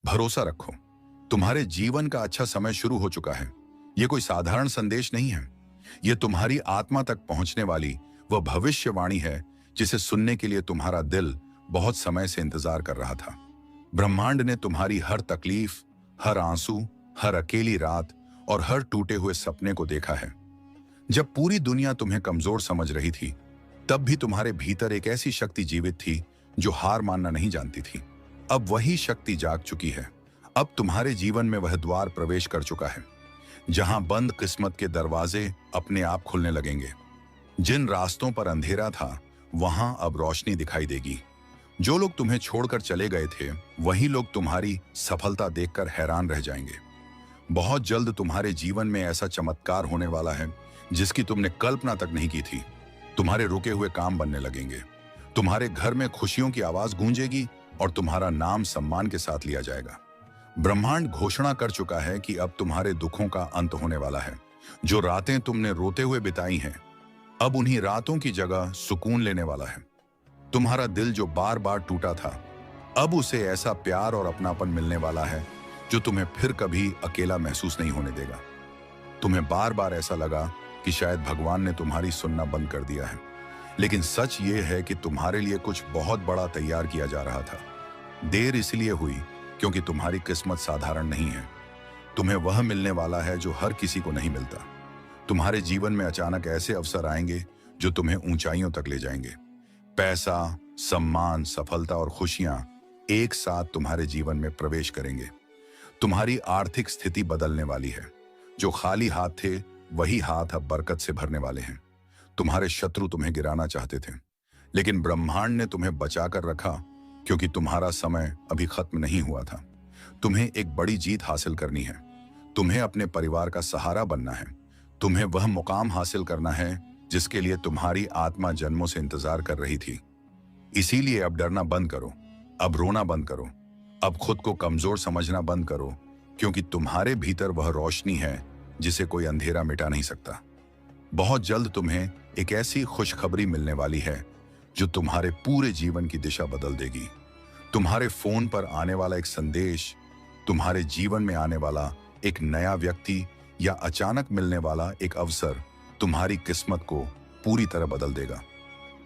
भरोसा रखो, तुम्हारे जीवन का अच्छा समय शुरू हो चुका है। यह कोई साधारण संदेश नहीं है। यह तुम्हारी आत्मा तक पहुंचने वाली वह भविष्यवाणी है जिसे सुनने के लिए तुम्हारा दिल बहुत समय से इंतजार कर रहा था। ब्रह्मांड ने तुम्हारी हर तकलीफ, हर आंसू, हर अकेली रात और हर टूटे हुए सपने को देखा है। जब पूरी दुनिया तुम्हें कमजोर समझ रही थी, तब भी तुम्हारे भीतर एक ऐसी शक्ति जीवित थी जो हार मानना नहीं जानती थी। अब वही शक्ति जाग चुकी है। अब तुम्हारे जीवन में वह द्वार प्रवेश कर चुका है जहां बंद किस्मत के दरवाजे अपने आप खुलने लगेंगे। जिन रास्तों पर अंधेरा था, वहां अब रोशनी दिखाई देगी। जो लोग तुम्हें छोड़कर चले गए थे, वही लोग तुम्हारी सफलता देखकर हैरान रह जाएंगे। बहुत जल्द तुम्हारे जीवन में ऐसा चमत्कार होने वाला है जिसकी तुमने कल्पना तक नहीं की थी। तुम्हारे रुके हुए काम बनने लगेंगे, तुम्हारे घर में खुशियों की आवाज गूंजेगी और तुम्हारा नाम सम्मान के साथ लिया जाएगा। ब्रह्मांड घोषणा कर चुका है कि अब तुम्हारे दुखों का अंत होने वाला है। जो रातें तुमने रोते हुए बिताई हैं, अब उन्हीं रातों की जगह सुकून लेने वाला है। तुम्हारा दिल जो बार बार टूटा था, अब उसे ऐसा प्यार और अपनापन मिलने वाला है जो तुम्हें फिर कभी अकेला महसूस नहीं होने देगा। तुम्हें बार बार ऐसा लगा कि शायद भगवान ने तुम्हारी सुनना बंद कर दिया है, लेकिन सच ये है कि तुम्हारे लिए कुछ बहुत बड़ा तैयार किया जा रहा था। देर इसलिए हुई क्योंकि तुम्हारी किस्मत साधारण नहीं है। तुम्हें वह मिलने वाला है जो हर किसी को नहीं मिलता। तुम्हारे जीवन में अचानक ऐसे अवसर आएंगे जो तुम्हें ऊंचाइयों तक ले जाएंगे। पैसा, सम्मान, सफलता और खुशियां एक साथ तुम्हारे जीवन में प्रवेश करेंगे। तुम्हारी आर्थिक स्थिति बदलने वाली है। जो खाली हाथ थे, वही हाथ अब बरकत से भरने वाले हैं। तुम्हारे शत्रु तुम्हें गिराना चाहते थे, लेकिन ब्रह्मांड ने तुम्हें बचा कर रखा क्योंकि तुम्हारा समय अभी खत्म नहीं हुआ था। तुम्हें एक बड़ी जीत हासिल करनी है। तुम्हें अपने परिवार का सहारा बनना है। तुम्हें वह मुकाम हासिल करना है जिसके लिए तुम्हारी आत्मा जन्मों से इंतजार कर रही थी। इसीलिए अब डरना बंद करो, अब रोना बंद करो, अब खुद को कमजोर समझना बंद करो, क्योंकि तुम्हारे भीतर वह रोशनी है जिसे कोई अंधेरा मिटा नहीं सकता। बहुत जल्द तुम्हें एक ऐसी खुशखबरी मिलने वाली है जो तुम्हारे पूरे जीवन की दिशा बदल देगी। तुम्हारे फोन पर आने वाला एक संदेश, तुम्हारे जीवन में आने वाला एक नया व्यक्ति या अचानक मिलने वाला एक अवसर तुम्हारी किस्मत को पूरी तरह बदल देगा।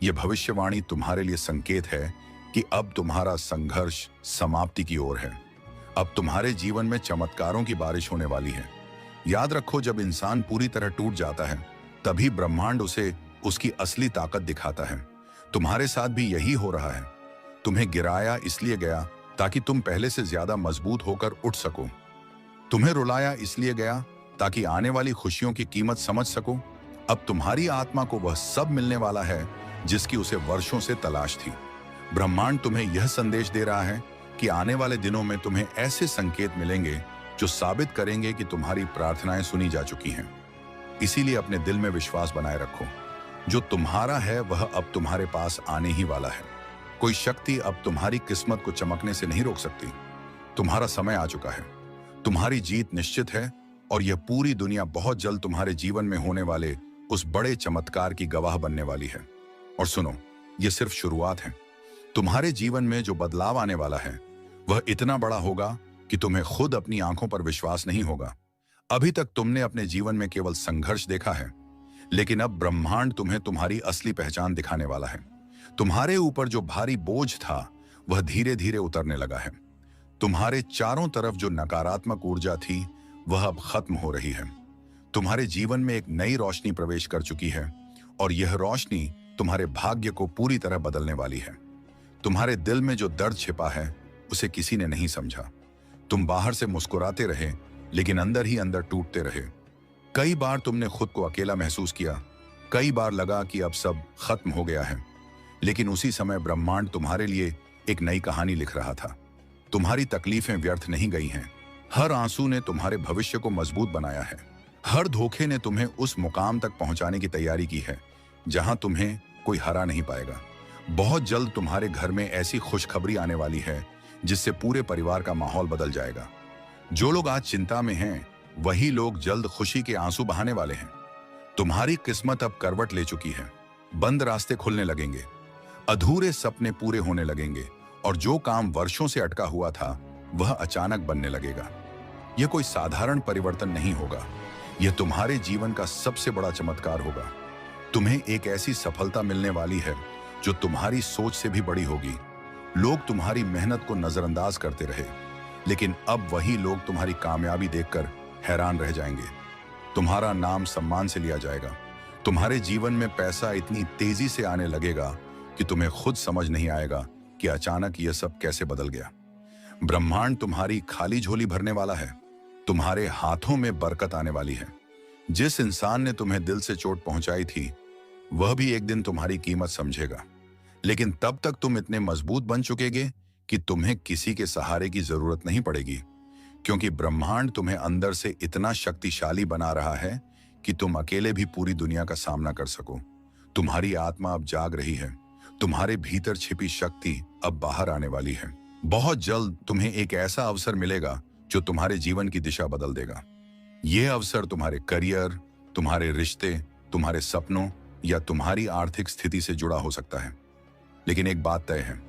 यह भविष्यवाणी तुम्हारे लिए संकेत है कि अब तुम्हारा संघर्ष समाप्ति की ओर है। अब तुम्हारे जीवन में चमत्कारों की बारिश होने वाली है। याद रखो, जब इंसान पूरी तरह टूट जाता है, तभी ब्रह्मांड उसे उसकी असली ताकत दिखाता है। तुम्हारे साथ भी यही हो रहा है। तुम्हें गिराया इसलिए गया ताकि तुम पहले से ज्यादा मजबूत होकर उठ सको। तुम्हें रुलाया इसलिए गया ताकि आने वाली खुशियों की कीमत समझ सको। अब तुम्हारी आत्मा को वह सब मिलने वाला है जिसकी उसे वर्षों से तलाश थी। ब्रह्मांड तुम्हें यह संदेश दे रहा है कि आने वाले दिनों में तुम्हें ऐसे संकेत मिलेंगे जो साबित करेंगे कि तुम्हारी प्रार्थनाएं सुनी जा चुकी हैं। इसीलिए अपने दिल में विश्वास बनाए रखो। जो तुम्हारा है वह अब तुम्हारे पास आने ही वाला है। कोई शक्ति अब तुम्हारी किस्मत को चमकने से नहीं रोक सकती। तुम्हारा समय आ चुका है। तुम्हारी जीत निश्चित है और यह पूरी दुनिया बहुत जल्द तुम्हारे जीवन में होने वाले उस बड़े चमत्कार की गवाह बनने वाली है। और सुनो, यह सिर्फ शुरुआत है। तुम्हारे जीवन में जो बदलाव आने वाला है वह इतना बड़ा होगा कि तुम्हें खुद अपनी आंखों पर विश्वास नहीं होगा। अभी तक तुमने अपने जीवन में केवल संघर्ष देखा है, लेकिन अब ब्रह्मांड तुम्हें तुम्हारी असली पहचान दिखाने वाला है। तुम्हारे ऊपर जो भारी बोझ था वह धीरे धीरे उतरने लगा है। तुम्हारे चारों तरफ जो नकारात्मक ऊर्जा थी वह अब खत्म हो रही है। तुम्हारे जीवन में एक नई रोशनी प्रवेश कर चुकी है और यह रोशनी तुम्हारे भाग्य को पूरी तरह बदलने वाली है। तुम्हारे दिल में जो दर्द छिपा है उसे किसी ने नहीं समझा। तुम बाहर से मुस्कुराते रहे, लेकिन अंदर ही अंदर टूटते रहे। कई बार तुमने खुद को अकेला महसूस किया। कई बार लगा कि अब सब खत्म हो गया है, लेकिन उसी समय ब्रह्मांड तुम्हारे लिए एक नई कहानी लिख रहा था। तुम्हारी तकलीफें व्यर्थ नहीं गई हैं। हर आंसू ने तुम्हारे भविष्य को मजबूत बनाया है। हर धोखे ने तुम्हें उस मुकाम तक पहुंचाने की तैयारी की है जहां तुम्हें कोई हरा नहीं पाएगा। बहुत जल्द तुम्हारे घर में ऐसी खुशखबरी आने वाली है जिससे पूरे परिवार का माहौल बदल जाएगा। जो लोग आज चिंता में हैं, वही लोग जल्द खुशी के आंसू बहाने वाले हैं। तुम्हारी किस्मत अब करवट ले चुकी है। बंद रास्ते खुलने लगेंगे, अधूरे सपने पूरे होने लगेंगे और जो काम वर्षों से अटका हुआ था वह अचानक बनने लगेगा। यह कोई साधारण परिवर्तन नहीं होगा, यह तुम्हारे जीवन का सबसे बड़ा चमत्कार होगा। तुम्हें एक ऐसी सफलता मिलने वाली है जो तुम्हारी सोच से भी बड़ी होगी। लोग तुम्हारी मेहनत को नजरअंदाज करते रहे, लेकिन अब वही लोग तुम्हारी कामयाबी देखकर हैरान रह जाएंगे। तुम्हारा नाम सम्मान से लिया जाएगा। तुम्हारे जीवन में पैसा इतनी तेजी से आने लगेगा कि तुम्हें खुद समझ नहीं आएगा कि अचानक यह सब कैसे बदल गया। ब्रह्मांड तुम्हारी खाली झोली भरने वाला है। तुम्हारे हाथों में बरकत आने वाली है। जिस इंसान ने तुम्हें दिल से चोट पहुंचाई थी, वह भी एक दिन तुम्हारी कीमत समझेगा, लेकिन तब तक तुम इतने मजबूत बन चुकेगे कि तुम्हें किसी के सहारे की जरूरत नहीं पड़ेगी, क्योंकि ब्रह्मांड तुम्हें अंदर से इतना शक्तिशाली बना रहा है कि तुम अकेले भी पूरी दुनिया का सामना कर सको। तुम्हारी आत्मा अब जाग रही है। तुम्हारे भीतर छिपी शक्ति अब बाहर आने वाली है। बहुत जल्द तुम्हें एक ऐसा अवसर मिलेगा जो तुम्हारे जीवन की दिशा बदल देगा। यह अवसर तुम्हारे करियर, तुम्हारे रिश्ते, तुम्हारे सपनों या तुम्हारी आर्थिक स्थिति से जुड़ा हो सकता है। लेकिन एक बात तय है,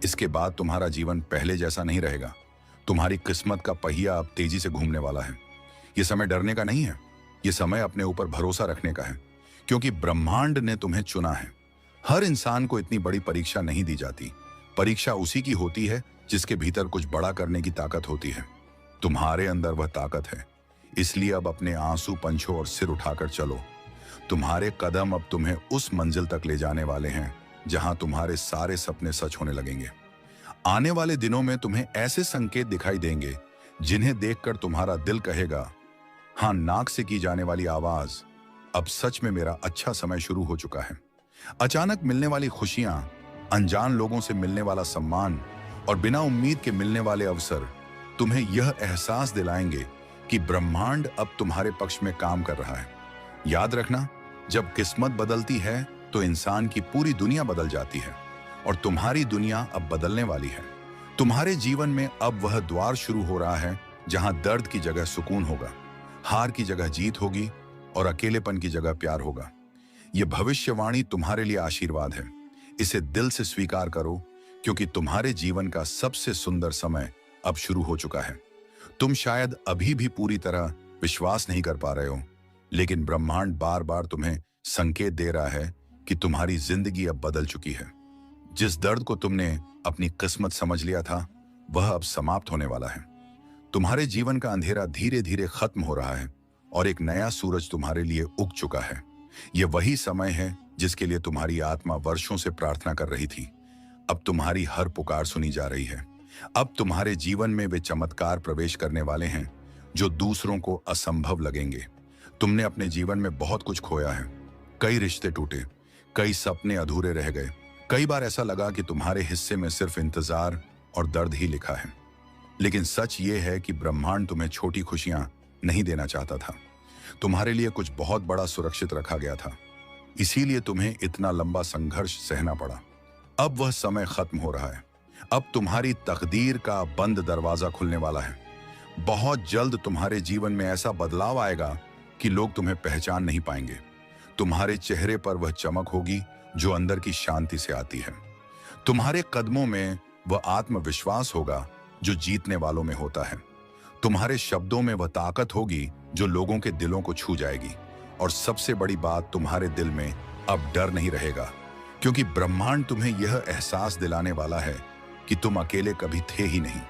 इसके बाद तुम्हारा जीवन पहले जैसा नहीं रहेगा। तुम्हारी किस्मत का पहिया अब तेजी से घूमने वाला है। यह समय डरने का नहीं है, यह समय अपने ऊपर भरोसा रखने का है, क्योंकि ब्रह्मांड ने तुम्हें चुना है। हर इंसान को इतनी बड़ी परीक्षा नहीं दी जाती। परीक्षा उसी की होती है जिसके भीतर कुछ बड़ा करने की ताकत होती है। तुम्हारे अंदर वह ताकत है, इसलिए अब अपने आंसू पंछों और सिर उठाकर चलो। तुम्हारे कदम अब तुम्हें उस मंजिल तक ले जाने वाले हैं जहां तुम्हारे सारे सपने सच होने लगेंगे। आने वाले दिनों में तुम्हें ऐसे संकेत दिखाई देंगे जिन्हें देखकर तुम्हारा दिल कहेगा, हाँ, नाक से की जाने वाली आवाज, अब सच में मेरा अच्छा समय शुरू हो चुका है। अचानक मिलने वाली खुशियां, अनजान लोगों से मिलने वाला सम्मान और बिना उम्मीद के मिलने वाले अवसर तुम्हें यह एहसास दिलाएंगे कि ब्रह्मांड अब तुम्हारे पक्ष में काम कर रहा है। याद रखना, जब किस्मत बदलती है तो इंसान की पूरी दुनिया बदल जाती है, और तुम्हारी दुनिया अब बदलने वाली है। तुम्हारे जीवन में अब वह द्वार शुरू हो रहा है जहां दर्द की जगह सुकून होगा, हार की जगह जीत होगी और अकेलेपन की जगह प्यार होगा। यह भविष्यवाणी तुम्हारे लिए आशीर्वाद है। इसे दिल से स्वीकार करो, क्योंकि तुम्हारे जीवन का सबसे सुंदर समय अब शुरू हो चुका है। तुम शायद अभी भी पूरी तरह विश्वास नहीं कर पा रहे हो, लेकिन ब्रह्मांड बार बार तुम्हें संकेत दे रहा है कि तुम्हारी जिंदगी अब बदल चुकी है। जिस दर्द को तुमने अपनी किस्मत समझ लिया था, वह अब समाप्त होने वाला है। तुम्हारे जीवन का अंधेरा धीरे धीरे खत्म हो रहा है और एक नया सूरज तुम्हारे लिए उग चुका है। यह वही समय है जिसके लिए तुम्हारी आत्मा वर्षों से प्रार्थना कर रही थी। अब तुम्हारी हर पुकार सुनी जा रही है। अब तुम्हारे जीवन में वे चमत्कार प्रवेश करने वाले हैं जो दूसरों को असंभव लगेंगे। तुमने अपने जीवन में बहुत कुछ खोया है। कई रिश्ते टूटे, कई सपने अधूरे रह गए। कई बार ऐसा लगा कि तुम्हारे हिस्से में सिर्फ इंतजार और दर्द ही लिखा है। लेकिन सच ये है कि ब्रह्मांड तुम्हें छोटी खुशियां नहीं देना चाहता था। तुम्हारे लिए कुछ बहुत बड़ा सुरक्षित रखा गया था, इसीलिए तुम्हें इतना लंबा संघर्ष सहना पड़ा। अब वह समय खत्म हो रहा है। अब तुम्हारी तकदीर का बंद दरवाजा खुलने वाला है। बहुत जल्द तुम्हारे जीवन में ऐसा बदलाव आएगा कि लोग तुम्हें पहचान नहीं पाएंगे। तुम्हारे चेहरे पर वह चमक होगी जो अंदर की शांति से आती है। तुम्हारे कदमों में वह आत्मविश्वास होगा जो जीतने वालों में होता है। तुम्हारे शब्दों में वह ताकत होगी जो लोगों के दिलों को छू जाएगी। और सबसे बड़ी बात, तुम्हारे दिल में अब डर नहीं रहेगा, क्योंकि ब्रह्मांड तुम्हें यह एहसास दिलाने वाला है कि तुम अकेले कभी थे ही नहीं।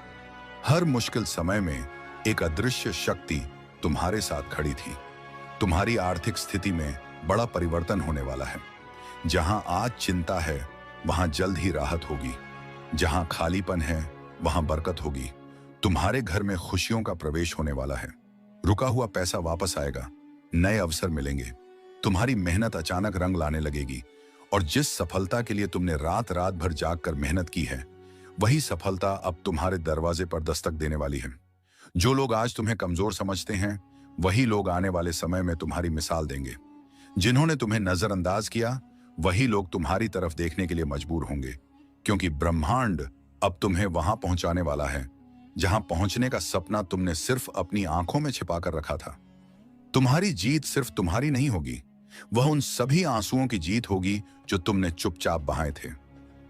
हर मुश्किल समय में एक अदृश्य शक्ति तुम्हारे साथ खड़ी थी। तुम्हारी आर्थिक स्थिति में बड़ा परिवर्तन होने वाला है। जहां आज चिंता है, वहां जल्द ही राहत होगी। जहां खालीपन है, वहां बरकत होगी। तुम्हारे घर में खुशियों का प्रवेश होने वाला है। रुका हुआ पैसा वापस आएगा, नए अवसर मिलेंगे। तुम्हारी मेहनत अचानक रंग लाने लगेगी, और जिस सफलता के लिए तुमने रात रात भर जागकर मेहनत की है, वही सफलता अब तुम्हारे दरवाजे पर दस्तक देने वाली है। जो लोग आज तुम्हें कमजोर समझते हैं, वही लोग आने वाले समय में तुम्हारी मिसाल देंगे। जिन्होंने तुम्हें नजरअंदाज किया, वही लोग तुम्हारी तरफ देखने के लिए मजबूर होंगे, क्योंकि ब्रह्मांड अब तुम्हें वहां पहुंचाने वाला है जहां पहुंचने का सपना तुमने सिर्फ अपनी आंखों में छिपाकर रखा था। तुम्हारी जीत सिर्फ तुम्हारी नहीं होगी, वह उन सभी आंसुओं की जीत होगी जो तुमने चुपचाप बहाए थे।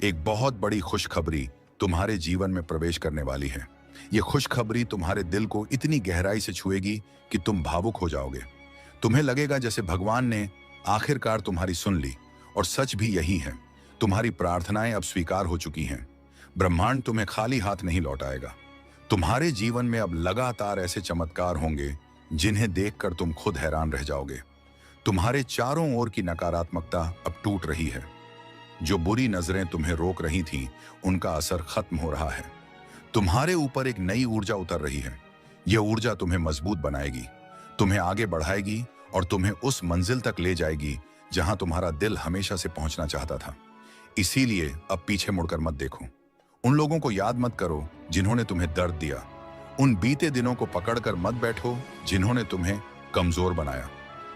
एक बहुत बड़ी खुशखबरी तुम्हारे जीवन में प्रवेश करने वाली है। ये खुशखबरी तुम्हारे दिल को इतनी गहराई से छुएगी कि तुम भावुक हो जाओगे। तुम्हें लगेगा जैसे भगवान ने आखिरकार तुम्हारी सुन ली। और सच भी यही है, तुम्हारी प्रार्थनाएं अब स्वीकार हो चुकी हैं। ब्रह्मांड तुम्हें खाली हाथ नहीं लौटाएगा। तुम्हारे जीवन में अब लगातार ऐसे चमत्कार होंगे जिन्हें देखकर तुम खुद हैरान रह जाओगे। तुम्हारे चारों ओर की नकारात्मकता अब टूट रही है। जो बुरी नजरें तुम्हें रोक रही थीं, उनका असर खत्म हो रहा है। तुम्हारे ऊपर एक नई ऊर्जा उतर रही है। यह ऊर्जा तुम्हें मजबूत बनाएगी, तुम्हें आगे बढ़ाएगी और तुम्हें उस मंजिल तक ले जाएगी जहां तुम्हारा दिल हमेशा से पहुंचना चाहता था। इसीलिए अब पीछे मुड़कर मत देखो। उन लोगों को याद मत करो जिन्होंने तुम्हें दर्द दिया। उन बीते दिनों को पकड़कर मत बैठो जिन्होंने तुम्हें कमजोर बनाया,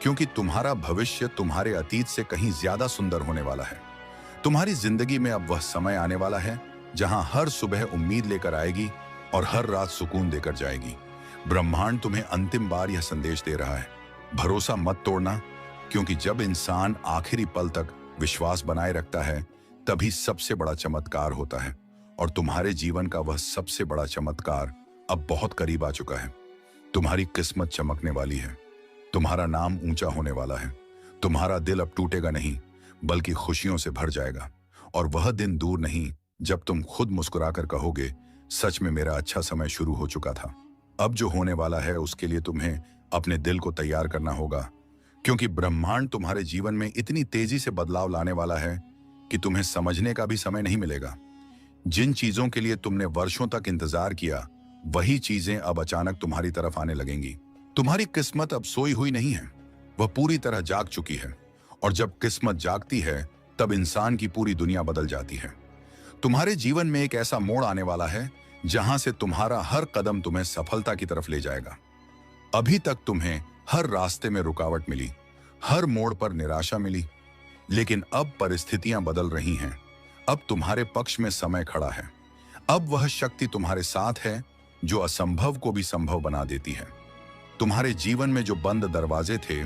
क्योंकि तुम्हारा भविष्य तुम्हारे अतीत से कहीं ज्यादा सुंदर होने वाला है। तुम्हारी जिंदगी में अब वह समय आने वाला है जहां हर सुबह उम्मीद लेकर आएगी और हर रात सुकून देकर जाएगी। ब्रह्मांड तुम्हें अंतिम बार यह संदेश दे रहा है, भरोसा मत तोड़ना, क्योंकि जब इंसान आखिरी पल तक विश्वास बनाए रखता है तभी सबसे बड़ा चमत्कार होता है। और तुम्हारे जीवन का वह सबसे बड़ा चमत्कार अब बहुत करीब आ चुका है। तुम्हारी किस्मत चमकने वाली है, तुम्हारा नाम ऊंचा होने वाला है। तुम्हारा दिल अब टूटेगा नहीं, बल्कि खुशियों से भर जाएगा। और वह दिन दूर नहीं जब तुम खुद मुस्कुराकर कहोगे, सच में मेरा अच्छा समय शुरू हो चुका था। अब जो होने वाला है उसके लिए तुम्हें अपने दिल को तैयार करना होगा, क्योंकि ब्रह्मांड तुम्हारे जीवन में इतनी तेजी से बदलाव लाने वाला है कि तुम्हें समझने का भी समय नहीं मिलेगा। जिन चीजों के लिए तुमने वर्षों तक इंतजार किया, वही चीजें अब अचानक तुम्हारी तरफ आने लगेंगी। तुम्हारी किस्मत अब सोई हुई नहीं है, वह पूरी तरह जाग चुकी है। और जब किस्मत जागती है तब इंसान की पूरी दुनिया बदल जाती है। तुम्हारे जीवन में एक ऐसा मोड़ आने वाला है जहां से तुम्हारा हर कदम तुम्हें सफलता की तरफ ले जाएगा। अभी तक तुम्हें हर रास्ते में रुकावट मिली, हर मोड़ पर निराशा मिली, लेकिन अब परिस्थितियां बदल रही हैं। अब तुम्हारे पक्ष में समय खड़ा है। अब वह शक्ति तुम्हारे साथ है जो असंभव को भी संभव बना देती है। तुम्हारे जीवन में जो बंद दरवाजे थे,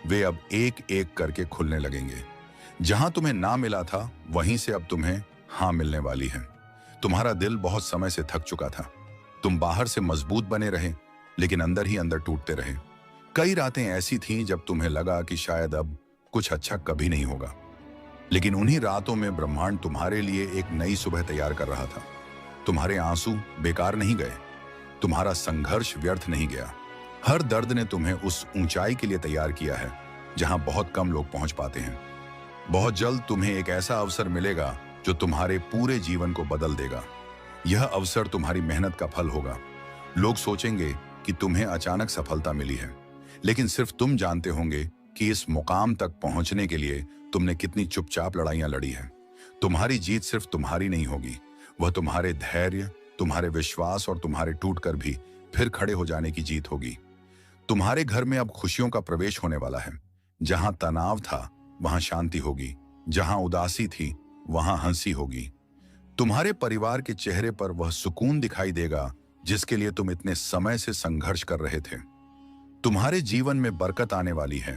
वे अब एक एक करके खुलने लगेंगे। जहां तुम्हें ना मिला था, वहीं से अब तुम्हें हाँ मिलने वाली है। तुम्हारा दिल बहुत समय से थक चुका था। तुम बाहर से मजबूत बने रहे, लेकिन अंदर ही अंदर टूटते रहे। कई रातें ऐसी थीं जब तुम्हें लगा कि शायद अब कुछ अच्छा कभी नहीं होगा, लेकिन उन्हीं रातों में ब्रह्मांड तुम्हारे लिए एक नई सुबह तैयार कर रहा था। तुम्हारे आंसू बेकार नहीं गए, तुम्हारा संघर्ष व्यर्थ नहीं गया। हर दर्द ने तुम्हें उस ऊंचाई के लिए तैयार किया है जहां बहुत कम लोग पहुंच पाते हैं। बहुत जल्द तुम्हें एक ऐसा अवसर मिलेगा जो तुम्हारे पूरे जीवन को बदल देगा। यह अवसर तुम्हारी मेहनत का फल होगा। लोग सोचेंगे कि तुम्हें अचानक सफलता मिली है, लेकिन सिर्फ तुम जानते होंगे कि इस मुकाम तक पहुंचने के लिए तुमने कितनी चुपचाप लड़ाइयां लड़ी हैं। तुम्हारी जीत सिर्फ तुम्हारी नहीं होगी, वह तुम्हारे धैर्य, तुम्हारे विश्वास और तुम्हारे टूटकर भी फिर खड़े हो जाने की जीत होगी। तुम्हारे घर में अब खुशियों का प्रवेश होने वाला है। जहां तनाव था वहां शांति होगी, जहां उदासी थी वहां हंसी होगी। तुम्हारे परिवार के चेहरे पर वह सुकून दिखाई देगा जिसके लिए तुम इतने समय से संघर्ष कर रहे थे। तुम्हारे जीवन में बरकत आने वाली है।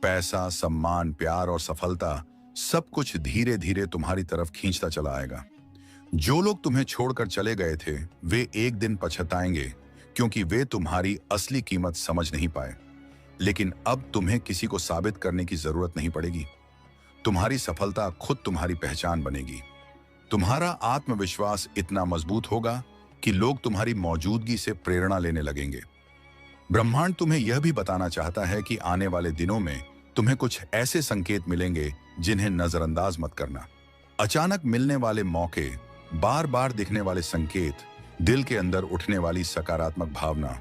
पैसा, सम्मान, प्यार और सफलता सब कुछ धीरे धीरे तुम्हारी तरफ खींचता चला आएगा। जो लोग तुम्हें छोड़कर चले गए थे, वे एक दिन पछताएंगे, क्योंकि वे तुम्हारी असली कीमत समझ नहीं पाए। लेकिन अब तुम्हें किसी को साबित करने की जरूरत नहीं पड़ेगी। तुम्हारी सफलता खुद तुम्हारी पहचान बनेगी। तुम्हारा आत्मविश्वास इतना मजबूत होगा कि लोग तुम्हारी मौजूदगी से प्रेरणा लेने लगेंगे। ब्रह्मांड तुम्हें यह भी बताना चाहता है कि आने वाले दिनों में तुम्हें कुछ ऐसे संकेत मिलेंगे जिन्हें नजरअंदाज मत करना। अचानक मिलने वाले मौके, बार बार दिखने वाले संकेत, दिल के अंदर उठने वाली सकारात्मक भावना,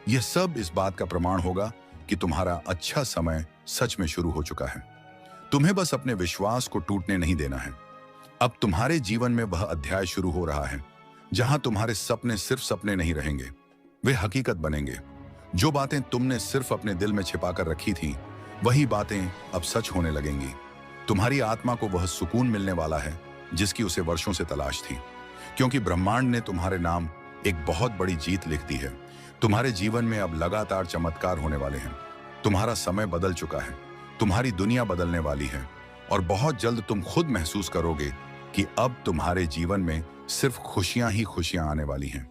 यह सब इस बात का प्रमाण होगा कि तुम्हारा अच्छा समय सच में शुरू हो चुका है। तुम्हें बस अपने विश्वास को टूटने नहीं देना है। अब तुम्हारे जीवन में वह अध्याय शुरू हो रहा है जहां तुम्हारे सपने सिर्फ सपने नहीं रहेंगे, वे हकीकत बनेंगे। जो बातें तुमने सिर्फ अपने दिल में छिपाकर रखी थी, वही बातें अब सच होने लगेंगी। तुम्हारी आत्मा को वह सुकून मिलने वाला है जिसकी उसे वर्षों से तलाश थी, क्योंकि ब्रह्मांड ने तुम्हारे नाम एक बहुत बड़ी जीत लिख दी है। तुम्हारे जीवन में अब लगातार चमत्कार होने वाले हैं। तुम्हारा समय बदल चुका है, तुम्हारी दुनिया बदलने वाली है और बहुत जल्द तुम खुद महसूस करोगे कि अब तुम्हारे जीवन में सिर्फ खुशियां ही खुशियां आने वाली हैं।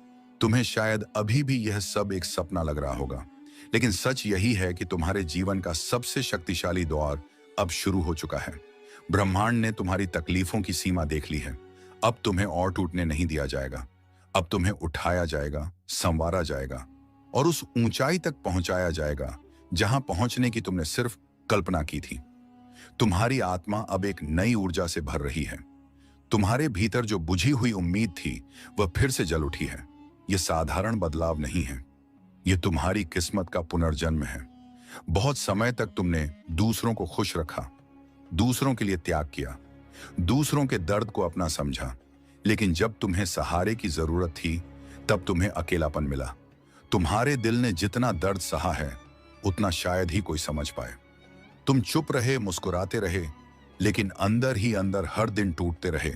तुम्हें शायद अभी भी यह सब एक सपना लग रहा होगा, लेकिन सच यही है कि तुम्हारे जीवन का सबसे शक्तिशाली दौर अब शुरू हो चुका है। ब्रह्मांड ने तुम्हारी तकलीफों की सीमा देख ली है। अब तुम्हें और टूटने नहीं दिया जाएगा। अब तुम्हें उठाया जाएगा, संवारा जाएगा और उस ऊंचाई तक पहुंचाया जाएगा जहां पहुंचने की तुमने सिर्फ कल्पना की थी। तुम्हारी आत्मा अब एक नई ऊर्जा से भर रही है। तुम्हारे भीतर जो बुझी हुई उम्मीद थी वह फिर से जल उठी है। यह साधारण बदलाव नहीं है, यह तुम्हारी किस्मत का पुनर्जन्म है। बहुत समय तक तुमने दूसरों को खुश रखा, दूसरों के लिए त्याग किया, दूसरों के दर्द को अपना समझा, लेकिन जब तुम्हें सहारे की जरूरत थी तब तुम्हें अकेलापन मिला। तुम्हारे दिल ने जितना दर्द सहा है उतना शायद ही कोई समझ पाए। तुम चुप रहे, मुस्कुराते रहे, लेकिन अंदर ही अंदर हर दिन टूटते रहे।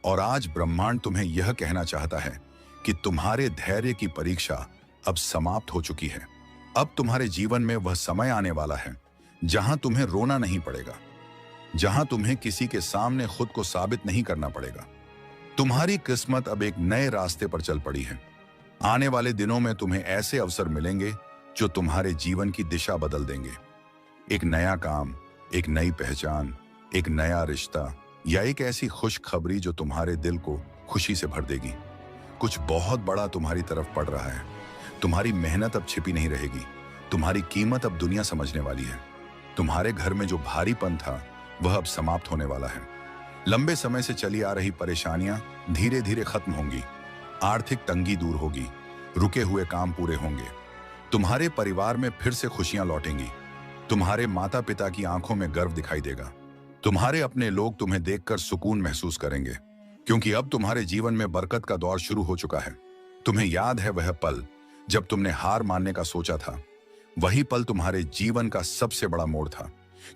और आज ब्रह्मांड तुम्हें यह कहना चाहता है कि तुम्हारे धैर्य की परीक्षा अब समाप्त हो चुकी है। अब तुम्हारे जीवन में वह समय आने वाला है जहां तुम्हें रोना नहीं पड़ेगा, जहां तुम्हें किसी के सामने खुद को साबित नहीं करना पड़ेगा। तुम्हारी किस्मत अब एक नए रास्ते पर चल पड़ी है। आने वाले दिनों में तुम्हें ऐसे अवसर मिलेंगे जो तुम्हारे जीवन की दिशा बदल देंगे। एक नया काम, एक नई पहचान, एक नया रिश्ता या एक ऐसी खुशखबरी जो तुम्हारे दिल को खुशी से भर देगी। कुछ बहुत बड़ा तुम्हारी तरफ पड़ रहा है। तुम्हारी मेहनत अब छिपी नहीं रहेगी। तुम्हारी कीमत अब दुनिया समझने वाली है। तुम्हारे घर में जो भारीपन था वह अब समाप्त होने वाला है। लंबे समय से चली आ रही परेशानियां धीरे धीरे खत्म होंगी। आर्थिक तंगी दूर होगी। रुके हुए काम पूरे होंगे। तुम्हारे परिवार में फिर से खुशियां लौटेंगी। तुम्हारे माता पिता की आंखों में गर्व दिखाई देगा। तुम्हारे अपने लोग तुम्हें देखकर सुकून महसूस करेंगे, क्योंकि अब तुम्हारे जीवन में बरकत का दौर शुरू हो चुका है। तुम्हें याद है वह पल जब तुमने हार मानने का सोचा था? वही पल तुम्हारे जीवन का सबसे बड़ा मोड़ था,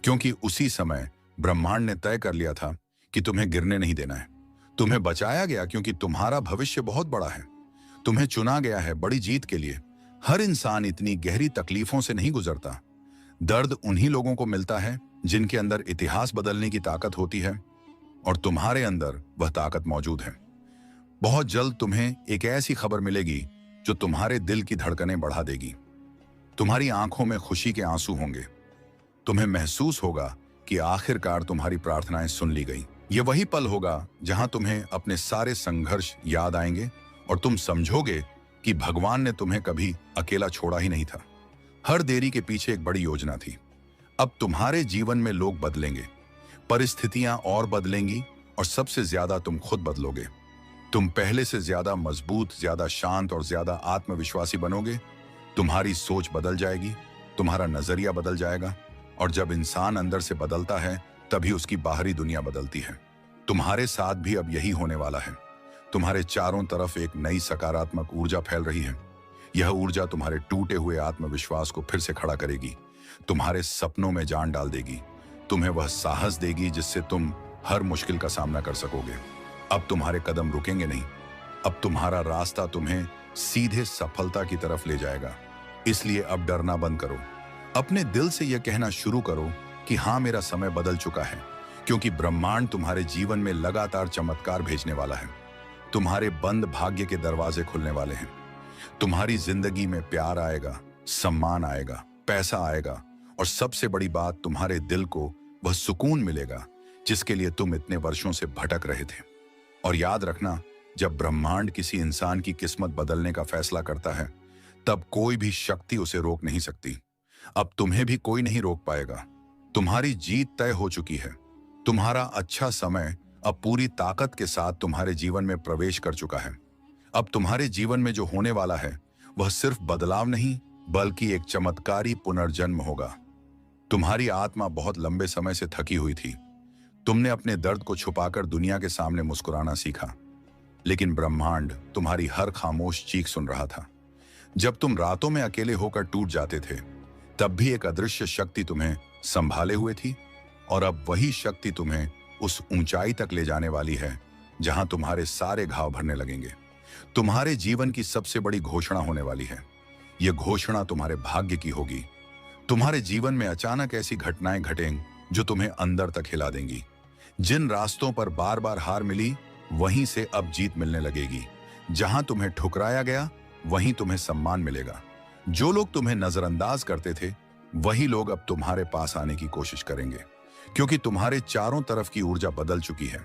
क्योंकि उसी समय ब्रह्मांड ने तय कर लिया था कि तुम्हें गिरने नहीं देना है। तुम्हें बचाया गया क्योंकि तुम्हारा भविष्य बहुत बड़ा है। तुम्हें चुना गया है बड़ी जीत के लिए। हर इंसान इतनी गहरी तकलीफों से नहीं गुजरता। दर्द उन्हीं लोगों को मिलता है जिनके अंदर इतिहास बदलने की ताकत होती है, और तुम्हारे अंदर वह ताकत मौजूद है। बहुत जल्द तुम्हें एक ऐसी खबर मिलेगी जो तुम्हारे दिल की धड़कनें बढ़ा देगी। तुम्हारी आंखों में खुशी के आंसू होंगे। तुम्हें महसूस होगा कि आखिरकार तुम्हारी प्रार्थनाएं सुन ली गई। यह वही पल होगा जहां तुम्हें अपने सारे संघर्ष याद आएंगे और तुम समझोगे कि भगवान ने तुम्हें कभी अकेला छोड़ा ही नहीं था। हर देरी के पीछे एक बड़ी योजना थी। अब तुम्हारे जीवन में लोग बदलेंगे, परिस्थितियां और बदलेंगी, और सबसे ज्यादा तुम खुद बदलोगे। तुम पहले से ज्यादा मजबूत, ज्यादा शांत और ज्यादा आत्मविश्वासी बनोगे। तुम्हारी सोच बदल जाएगी, तुम्हारा नजरिया बदल जाएगा, और जब इंसान अंदर से बदलता है तभी उसकी बाहरी दुनिया बदलती है। तुम्हारे साथ भी अब यही होने वाला है। तुम्हारे चारों तरफ एक नई सकारात्मक ऊर्जा फैल रही है। यह ऊर्जा तुम्हारे टूटे हुए आत्मविश्वास को फिर से खड़ा करेगी, तुम्हारे सपनों में जान डाल देगी, तुम्हें वह साहस देगी जिससे तुम हर मुश्किल का सामना कर सकोगे। अब तुम्हारे कदम रुकेंगे नहीं। अब तुम्हारा रास्ता तुम्हें सीधे सफलता की तरफ ले जाएगा। इसलिए अब डरना बंद करो। अपने दिल से यह कहना शुरू करो कि हाँ, मेरा समय बदल चुका है, क्योंकि ब्रह्मांड तुम्हारे जीवन में लगातार चमत्कार भेजने वाला है। तुम्हारे बंद भाग्य के दरवाजे खुलने वाले हैं। तुम्हारी जिंदगी में प्यार आएगा, सम्मान आएगा, पैसा आएगा, और सबसे बड़ी बात, तुम्हारे दिल को वह सुकून मिलेगा जिसके लिए तुम इतने वर्षों से भटक रहे थे। और याद रखना, जब ब्रह्मांड किसी इंसान की किस्मत बदलने का फैसला करता है तब कोई भी शक्ति उसे रोक नहीं सकती। अब तुम्हें भी कोई नहीं रोक पाएगा। तुम्हारी जीत तय हो चुकी है। तुम्हारा अच्छा समय अब पूरी ताकत के साथ तुम्हारे जीवन में प्रवेश कर चुका है। अब तुम्हारे जीवन में जो होने वाला है वह सिर्फ बदलाव नहीं, बल्कि एक चमत्कारी पुनर्जन्म होगा। तुम्हारी आत्मा बहुत लंबे समय से थकी हुई थी। तुमने अपने दर्द को छुपाकर दुनिया के सामने मुस्कुराना सीखा, लेकिन ब्रह्मांड तुम्हारी हर खामोश चीख सुन रहा था। जब तुम रातों में अकेले होकर टूट जाते थे तब भी एक अदृश्य शक्ति तुम्हें संभाले हुए थी, और अब वही शक्ति तुम्हें उस ऊंचाई तक ले जाने वाली है जहां तुम्हारे सारे घाव भरने लगेंगे। तुम्हारे जीवन की सबसे बड़ी घोषणा होने वाली है। यह घोषणा तुम्हारे भाग्य की होगी। तुम्हारे जीवन में अचानक ऐसी घटनाएं घटेंगी जो तुम्हें अंदर तक हिला देंगी। जिन रास्तों पर बार बार हार मिली, वहीं से अब जीत मिलने लगेगी। जहां तुम्हें ठुकराया गया, वहीं तुम्हें सम्मान मिलेगा। जो लोग तुम्हें नजरअंदाज करते थे, वही लोग अब तुम्हारे पास आने की कोशिश करेंगे, क्योंकि तुम्हारे चारों तरफ की ऊर्जा बदल चुकी है।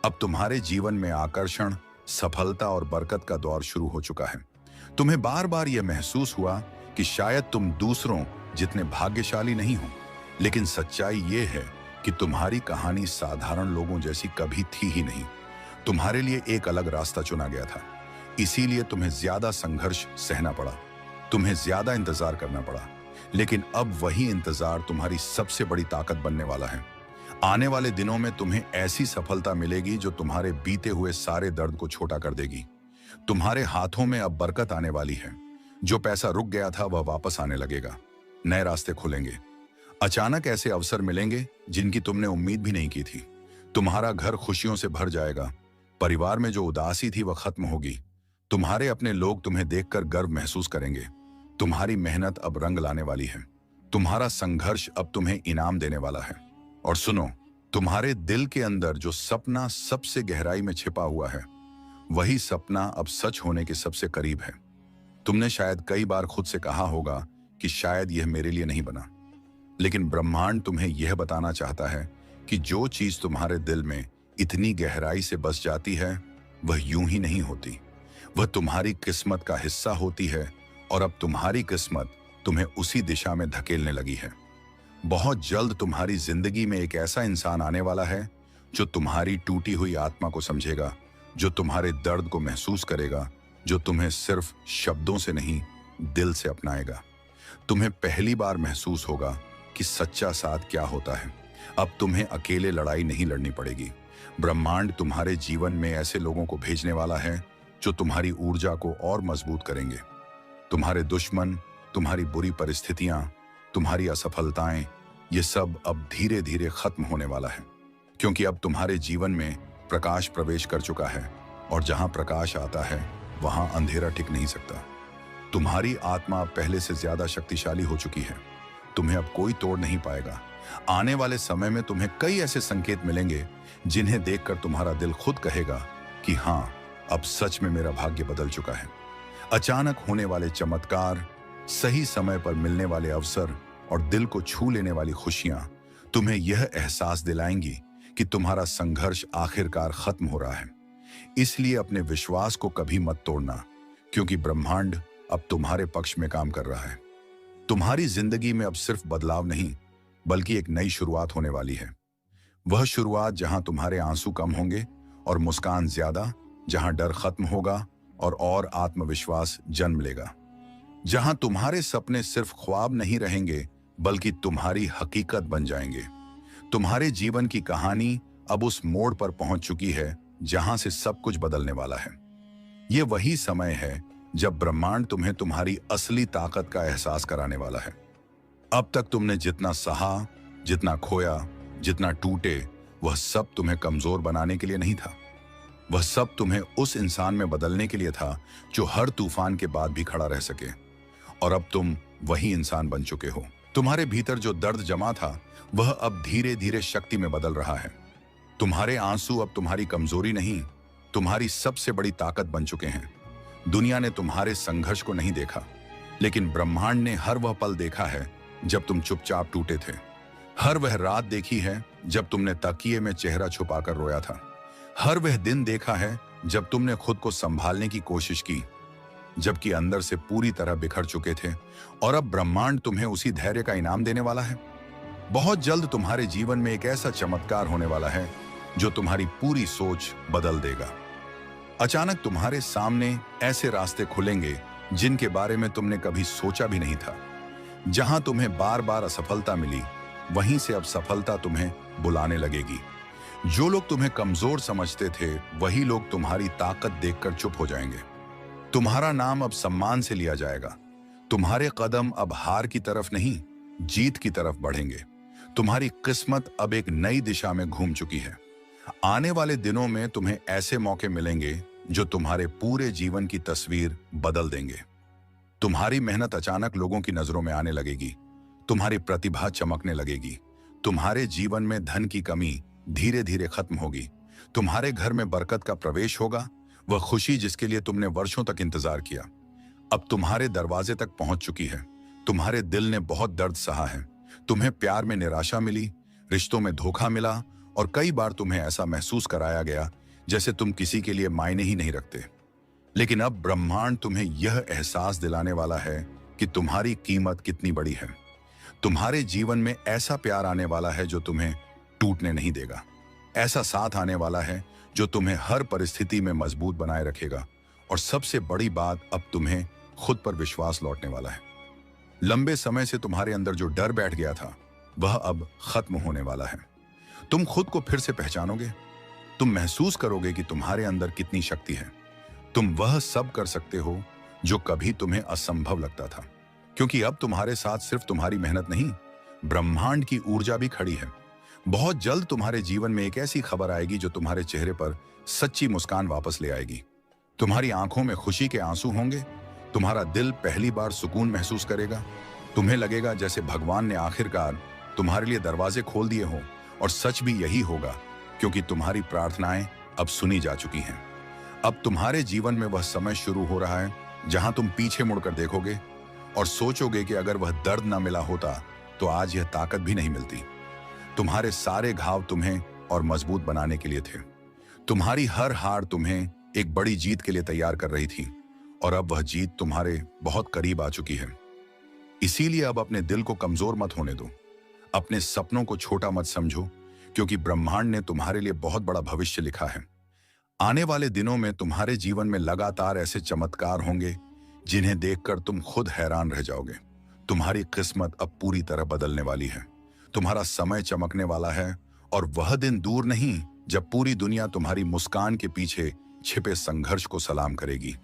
अब तुम्हारे जीवन में आकर्षण, सफलता और बरकत का दौर शुरू हो चुका है। तुम्हें बार बार यह महसूस हुआ कि शायद तुम दूसरों जितने भाग्यशाली नहीं हो, लेकिन सच्चाई यह है कि तुम्हारी कहानी साधारण लोगों जैसी कभी थी ही नहीं। तुम्हारे लिए एक अलग रास्ता चुना गया था, इसीलिए तुम्हें ज्यादा संघर्ष सहना पड़ा, तुम्हें ज्यादा इंतजार करना पड़ा। लेकिन अब वही इंतजार तुम्हारी सबसे बड़ी ताकत बनने वाला है। आने वाले दिनों में तुम्हें ऐसी सफलता मिलेगी जो तुम्हारे बीते हुए सारे दर्द को छोटा कर देगी। तुम्हारे हाथों में अब बरकत आने वाली है। जो पैसा रुक गया था वह वापस आने लगेगा। नए रास्ते खुलेंगे। अचानक ऐसे अवसर मिलेंगे जिनकी तुमने उम्मीद भी नहीं की थी। तुम्हारा घर खुशियों से भर जाएगा। परिवार में जो उदासी थी वह खत्म होगी। तुम्हारे अपने लोग तुम्हें देखकर गर्व महसूस करेंगे। तुम्हारी मेहनत अब रंग लाने वाली है। तुम्हारा संघर्ष अब तुम्हें इनाम देने वाला है। और सुनो, तुम्हारे दिल के अंदर जो सपना सबसे गहराई में छिपा हुआ है, वही सपना अब सच होने के सबसे करीब है। तुमने शायद कई बार खुद से कहा होगा कि शायद यह मेरे लिए नहीं बना, लेकिन ब्रह्मांड तुम्हें यह बताना चाहता है कि जो चीज तुम्हारे दिल में इतनी गहराई से बस जाती है, वह यूं ही नहीं होती। वह तुम्हारी किस्मत का हिस्सा होती है, और अब तुम्हारी किस्मत तुम्हें उसी दिशा में धकेलने लगी है। बहुत जल्द तुम्हारी जिंदगी में एक ऐसा इंसान आने वाला है जो तुम्हारी टूटी हुई आत्मा को समझेगा, जो तुम्हारे दर्द को महसूस करेगा, जो तुम्हें सिर्फ शब्दों से नहीं, दिल से अपनाएगा। तुम्हें पहली बार महसूस होगा कि सच्चा साथ क्या होता है। अब तुम्हें अकेले लड़ाई नहीं लड़नी पड़ेगी। ब्रह्मांड तुम्हारे जीवन में ऐसे लोगों को भेजने वाला है जो तुम्हारी ऊर्जा को और मजबूत करेंगे। तुम्हारे दुश्मन, तुम्हारी बुरी परिस्थितियां, तुम्हारी असफलताएं, ये सब अब धीरे धीरे खत्म होने वाला है, क्योंकि अब तुम्हारे जीवन में प्रकाश प्रवेश कर चुका है, और जहां प्रकाश आता है वहां अंधेरा टिक नहीं सकता। तुम्हारी आत्मा अब पहले से ज्यादा शक्तिशाली हो चुकी है। तुम्हें अब कोई तोड़ नहीं पाएगा। आने वाले समय में तुम्हें कई ऐसे संकेत मिलेंगे जिन्हें देखकर तुम्हारा दिल खुद कहेगा कि हाँ, अब सच में मेरा भाग्य बदल चुका है। अचानक होने वाले चमत्कार, सही समय पर मिलने वाले अवसर और दिल को छू लेने वाली खुशियां तुम्हें यह एहसास दिलाएंगी कि तुम्हारा संघर्ष आखिरकार खत्म हो रहा है। इसलिए अपने विश्वास को कभी मत तोड़ना, क्योंकि ब्रह्मांड अब तुम्हारे पक्ष में काम कर रहा है। तुम्हारी जिंदगी में अब सिर्फ बदलाव नहीं, बल्कि एक नई शुरुआत होने वाली है। वह शुरुआत जहां तुम्हारे आंसू कम होंगे और मुस्कान ज्यादा, जहां डर खत्म होगा और आत्मविश्वास जन्म लेगा, जहां तुम्हारे सपने सिर्फ ख्वाब नहीं रहेंगे बल्कि तुम्हारी हकीकत बन जाएंगे। तुम्हारे जीवन की कहानी अब उस मोड़ पर पहुंच चुकी है जहां से सब कुछ बदलने वाला है। यह वही समय है जब ब्रह्मांड तुम्हें तुम्हारी असली ताकत का एहसास कराने वाला है। अब तक तुमने जितना सहा, जितना खोया, जितना टूटे, वह सब तुम्हें कमजोर बनाने के लिए नहीं था। वह सब तुम्हें उस इंसान में बदलने के लिए था जो हर तूफान के बाद भी खड़ा रह सके। और अब तुम वही इंसान बन चुके हो। तुम्हारे भीतर जो दर्द जमा था वह अब धीरे धीरे शक्ति में बदल रहा है। तुम्हारे आंसू अब तुम्हारी कमजोरी नहीं, तुम्हारी सबसे बड़ी ताकत बन चुके हैं। दुनिया ने तुम्हारे संघर्ष को नहीं देखा, लेकिन ब्रह्मांड ने हर वह पल देखा है जब तुम चुपचाप टूटे थे। हर वह रात देखी है जब तुमने तकिए में चेहरा छुपाकर रोया था। हर वह दिन देखा है जब तुमने खुद को संभालने की कोशिश की, जबकि अंदर से पूरी तरह बिखर चुके थे। और अब ब्रह्मांड तुम्हें उसी धैर्य का इनाम देने वाला है। बहुत जल्द तुम्हारे जीवन में एक ऐसा चमत्कार होने वाला है जो तुम्हारी पूरी सोच बदल देगा। अचानक तुम्हारे सामने ऐसे रास्ते खुलेंगे जिनके बारे में तुमने कभी सोचा भी नहीं था। जहां तुम्हें बार बार असफलता मिली, वहीं से अब सफलता तुम्हें बुलाने लगेगी। जो लोग तुम्हें कमजोर समझते थे, वही लोग तुम्हारी ताकत देखकर चुप हो जाएंगे। तुम्हारा नाम अब सम्मान से लिया जाएगा। तुम्हारे कदम अब हार की तरफ नहीं, जीत की तरफ बढ़ेंगे। तुम्हारी किस्मत अब एक नई दिशा में घूम चुकी है। आने वाले दिनों में तुम्हें ऐसे मौके मिलेंगे जो तुम्हारे पूरे जीवन की तस्वीर बदल देंगे। तुम्हारी मेहनत अचानक लोगों की नजरों में आने लगेगी। तुम्हारी प्रतिभा चमकने लगेगी। तुम्हारे जीवन में धन की कमी धीरे धीरे खत्म होगी। तुम्हारे घर में बरकत का प्रवेश होगा, वह खुशी जिसके लिए तुमने वर्षों तक इंतजार किया। अब तुम्हारे दरवाजे तक पहुंच चुकी है। तुम्हारे दिल ने बहुत दर्द सहा है। तुम्हें प्यार में निराशा मिली, रिश्तों में धोखा मिला और कई बार तुम्हें ऐसा महसूस कराया गया जैसे तुम किसी के लिए मायने ही नहीं रखते। लेकिन अब ब्रह्मांड तुम्हें यह एहसास दिलाने वाला है कि तुम्हारी कीमत कितनी बड़ी है। तुम्हारे जीवन में ऐसा प्यार आने वाला है जो तुम्हें टूटने नहीं देगा। ऐसा साथ आने वाला है जो तुम्हें हर परिस्थिति में मजबूत बनाए रखेगा। और सबसे बड़ी बात, अब तुम्हें खुद पर विश्वास लौटने वाला है। लंबे समय से तुम्हारे अंदर जो डर बैठ गया था वह अब खत्म होने वाला है। तुम खुद को फिर से पहचानोगे। तुम महसूस करोगे कि तुम्हारे अंदर कितनी शक्ति है। तुम वह सब कर सकते हो जो कभी तुम्हें असंभव लगता था, क्योंकि अब तुम्हारे साथ सिर्फ तुम्हारी मेहनत नहीं, ब्रह्मांड की ऊर्जा भी खड़ी है। बहुत जल्द तुम्हारे जीवन में एक ऐसी खबर आएगी जो तुम्हारे चेहरे पर सच्ची मुस्कान वापस ले आएगी। तुम्हारी आंखों में खुशी के आंसू होंगे। तुम्हारा दिल पहली बार सुकून महसूस करेगा। तुम्हें लगेगा जैसे भगवान ने आखिरकार तुम्हारे लिए दरवाजे खोल दिए हों। और सच भी यही होगा, क्योंकि तुम्हारी प्रार्थनाएं अब सुनी जा चुकी हैं। अब तुम्हारे जीवन में वह समय शुरू हो रहा है जहां तुम पीछे मुड़कर देखोगे और सोचोगे कि अगर वह दर्द न मिला होता तो आज यह ताकत भी नहीं मिलती। तुम्हारे सारे घाव तुम्हें और मजबूत बनाने के लिए थे। तुम्हारी हर हार तुम्हें एक बड़ी जीत के लिए तैयार कर रही थी, और अब वह जीत तुम्हारे बहुत करीब आ चुकी है। इसीलिए अब अपने दिल को कमजोर मत होने दो। अपने सपनों को छोटा मत समझो, क्योंकि ब्रह्मांड ने तुम्हारे लिए बहुत बड़ा भविष्य लिखा है। आने वाले दिनों में तुम्हारे जीवन में लगातार ऐसे चमत्कार होंगे जिन्हें देखकर तुम खुद हैरान रह जाओगे। तुम्हारी किस्मत अब पूरी तरह बदलने वाली है। तुम्हारा समय चमकने वाला है, और वह दिन दूर नहीं जब पूरी दुनिया तुम्हारी मुस्कान के पीछे छिपे संघर्ष को सलाम करेगी।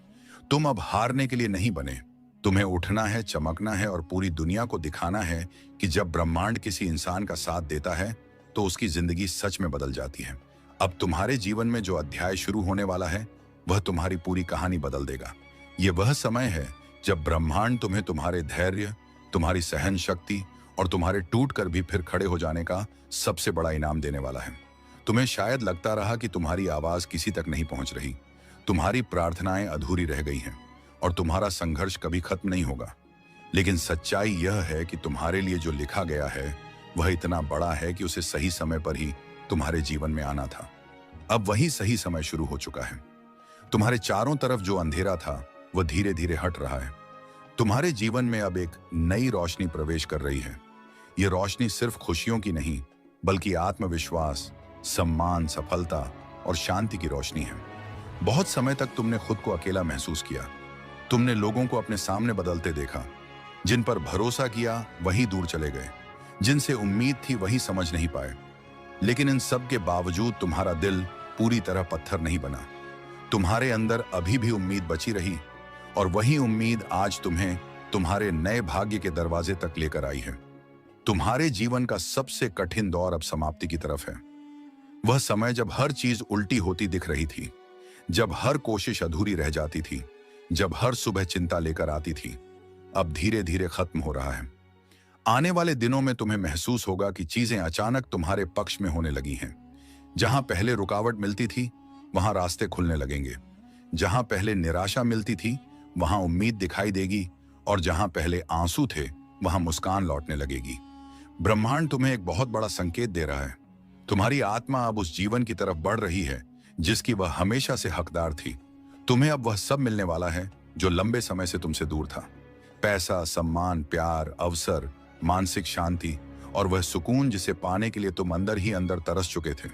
तुम अब हारने के लिए नहीं बने। तुम्हें उठना है, चमकना है और पूरी दुनिया को दिखाना है कि जब ब्रह्मांड किसी इंसान का साथ देता है तो उसकी जिंदगी सच में बदल जाती है। अब तुम्हारे जीवन में जो अध्याय शुरू होने वाला है वह तुम्हारी पूरी कहानी बदल देगा। ये वह समय है जब ब्रह्मांड तुम्हें तुम्हारे धैर्य, तुम्हारी सहन शक्ति और तुम्हारे टूट कर भी फिर खड़े हो जाने का सबसे बड़ा इनाम देने वाला है। तुम्हें शायद लगता रहा कि तुम्हारी आवाज किसी तक नहीं पहुंच रही, तुम्हारी प्रार्थनाएं अधूरी रह गई हैं और तुम्हारा संघर्ष कभी खत्म नहीं होगा। लेकिन सच्चाई यह है कि तुम्हारे लिए जो लिखा गया है वह इतना बड़ा है कि उसे सही समय पर ही तुम्हारे जीवन में आना था। अब वही सही समय शुरू हो चुका है। तुम्हारे चारों तरफ जो अंधेरा था वह धीरे धीरे हट रहा है। तुम्हारे जीवन में अब एक नई रोशनी प्रवेश कर रही है। यह रोशनी सिर्फ खुशियों की नहीं, बल्कि आत्मविश्वास, सम्मान, सफलता और शांति की रोशनी है। बहुत समय तक तुमने खुद को अकेला महसूस किया। तुमने लोगों को अपने सामने बदलते देखा। जिन पर भरोसा किया वही दूर चले गए, जिनसे उम्मीद थी वही समझ नहीं पाए। लेकिन इन सब के बावजूद तुम्हारा दिल पूरी तरह पत्थर नहीं बना। तुम्हारे अंदर अभी भी उम्मीद बची रही, और वही उम्मीद आज तुम्हें तुम्हारे नए भाग्य के दरवाजे तक लेकर आई है। तुम्हारे जीवन का सबसे कठिन दौर अब समाप्ति की तरफ है। वह समय जब हर चीज उल्टी होती दिख रही थी, जब हर कोशिश अधूरी रह जाती थी, जब हर सुबह चिंता लेकर आती थी, अब धीरे धीरे खत्म हो रहा है। आने वाले दिनों में तुम्हें महसूस होगा कि चीजें अचानक तुम्हारे पक्ष में होने लगी हैं। जहां पहले रुकावट मिलती थी वहां रास्ते खुलने लगेंगे। जहां पहले निराशा मिलती थी वहां उम्मीद दिखाई देगी, और जहां पहले आंसू थे वहां मुस्कान लौटने लगेगी। ब्रह्मांड तुम्हें एक बहुत बड़ा संकेत दे रहा है। तुम्हारी आत्मा अब उस जीवन की तरफ बढ़ रही है जिसकी वह हमेशा से हकदार थी। तुम्हें अब वह सब मिलने वाला है जो लंबे समय से तुमसे दूर था। पैसा, सम्मान, प्यार, अवसर, मानसिक शांति और वह सुकून जिसे पाने के लिए तुम अंदर ही अंदर तरस चुके थे।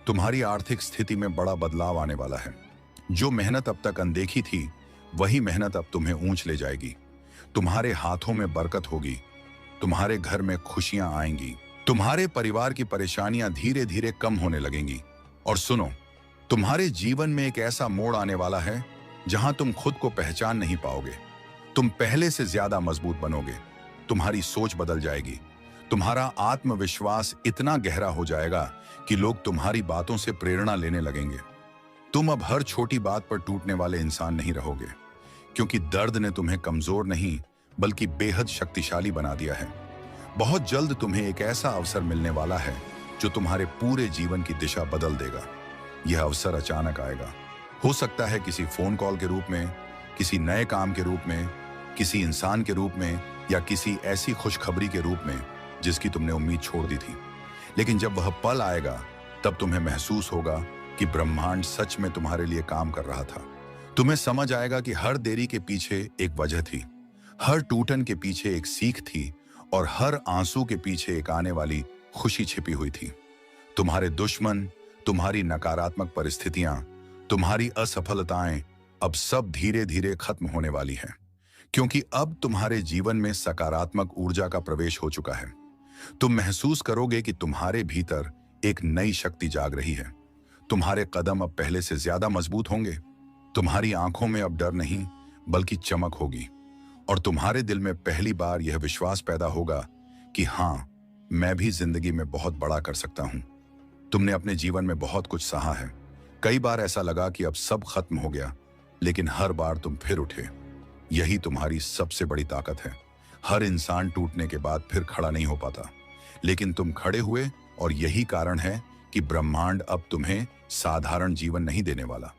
तुम्हारी आर्थिक स्थिति में बड़ा बदलाव आने वाला है। जो मेहनत अब तक अनदेखी थी वही मेहनत अब तुम्हें ऊंच ले जाएगी। तुम्हारे हाथों में बरकत होगी, तुम्हारे घर में खुशियां आएंगी, तुम्हारे परिवार की परेशानियां धीरे धीरे कम होने लगेंगी। और सुनो, तुम्हारे जीवन में एक ऐसा मोड़ आने वाला है जहां तुम खुद को पहचान नहीं पाओगे। तुम पहले से ज्यादा मजबूत बनोगे, तुम्हारी सोच बदल जाएगी, तुम्हारा आत्मविश्वास इतना गहरा हो जाएगा कि लोग तुम्हारी बातों से प्रेरणा लेने लगेंगे। तुम अब हर छोटी बात पर टूटने वाले इंसान नहीं रहोगे, क्योंकि दर्द ने तुम्हें कमजोर नहीं बल्कि बेहद शक्तिशाली बना दिया है। बहुत जल्द तुम्हें एक ऐसा अवसर मिलने वाला है जो तुम्हारे पूरे जीवन की दिशा बदल देगा। यह अवसर अचानक आएगा, हो सकता है किसी फोन कॉल के रूप में, किसी नए काम के रूप में, किसी इंसान के रूप में, या किसी ऐसी खुशखबरी के रूप में जिसकी तुमने उम्मीद छोड़ दी थी। लेकिन जब वह पल आएगा, तब तुम्हें महसूस होगा कि ब्रह्मांड सच में तुम्हारे लिए काम कर रहा था। तुम्हें समझ आएगा कि हर देरी के पीछे एक वजह थी, हर टूटन के पीछे एक सीख थी, और हर आंसू के पीछे एक आने वाली खुशी छिपी हुई थी। तुम्हारे दुश्मन, तुम्हारी नकारात्मक परिस्थितियां, तुम्हारी असफलताएं अब सब धीरे धीरे खत्म होने वाली हैं, क्योंकि अब तुम्हारे जीवन में सकारात्मक ऊर्जा का प्रवेश हो चुका है। तुम महसूस करोगे कि तुम्हारे भीतर एक नई शक्ति जाग रही है। तुम्हारे कदम अब पहले से ज्यादा मजबूत होंगे। तुम्हारी आंखों में अब डर नहीं, बल्कि चमक होगी, और तुम्हारे दिल में पहली बार यह विश्वास पैदा होगा कि हाँ, मैं भी जिंदगी में बहुत बड़ा कर सकता हूं। तुमने अपने जीवन में बहुत कुछ सहा है। कई बार ऐसा लगा कि अब सब खत्म हो गया, लेकिन हर बार तुम फिर उठे। यही तुम्हारी सबसे बड़ी ताकत है। हर इंसान टूटने के बाद फिर खड़ा नहीं हो पाता, लेकिन तुम खड़े हुए, और यही कारण है कि ब्रह्मांड अब तुम्हें साधारण जीवन नहीं देने वाला।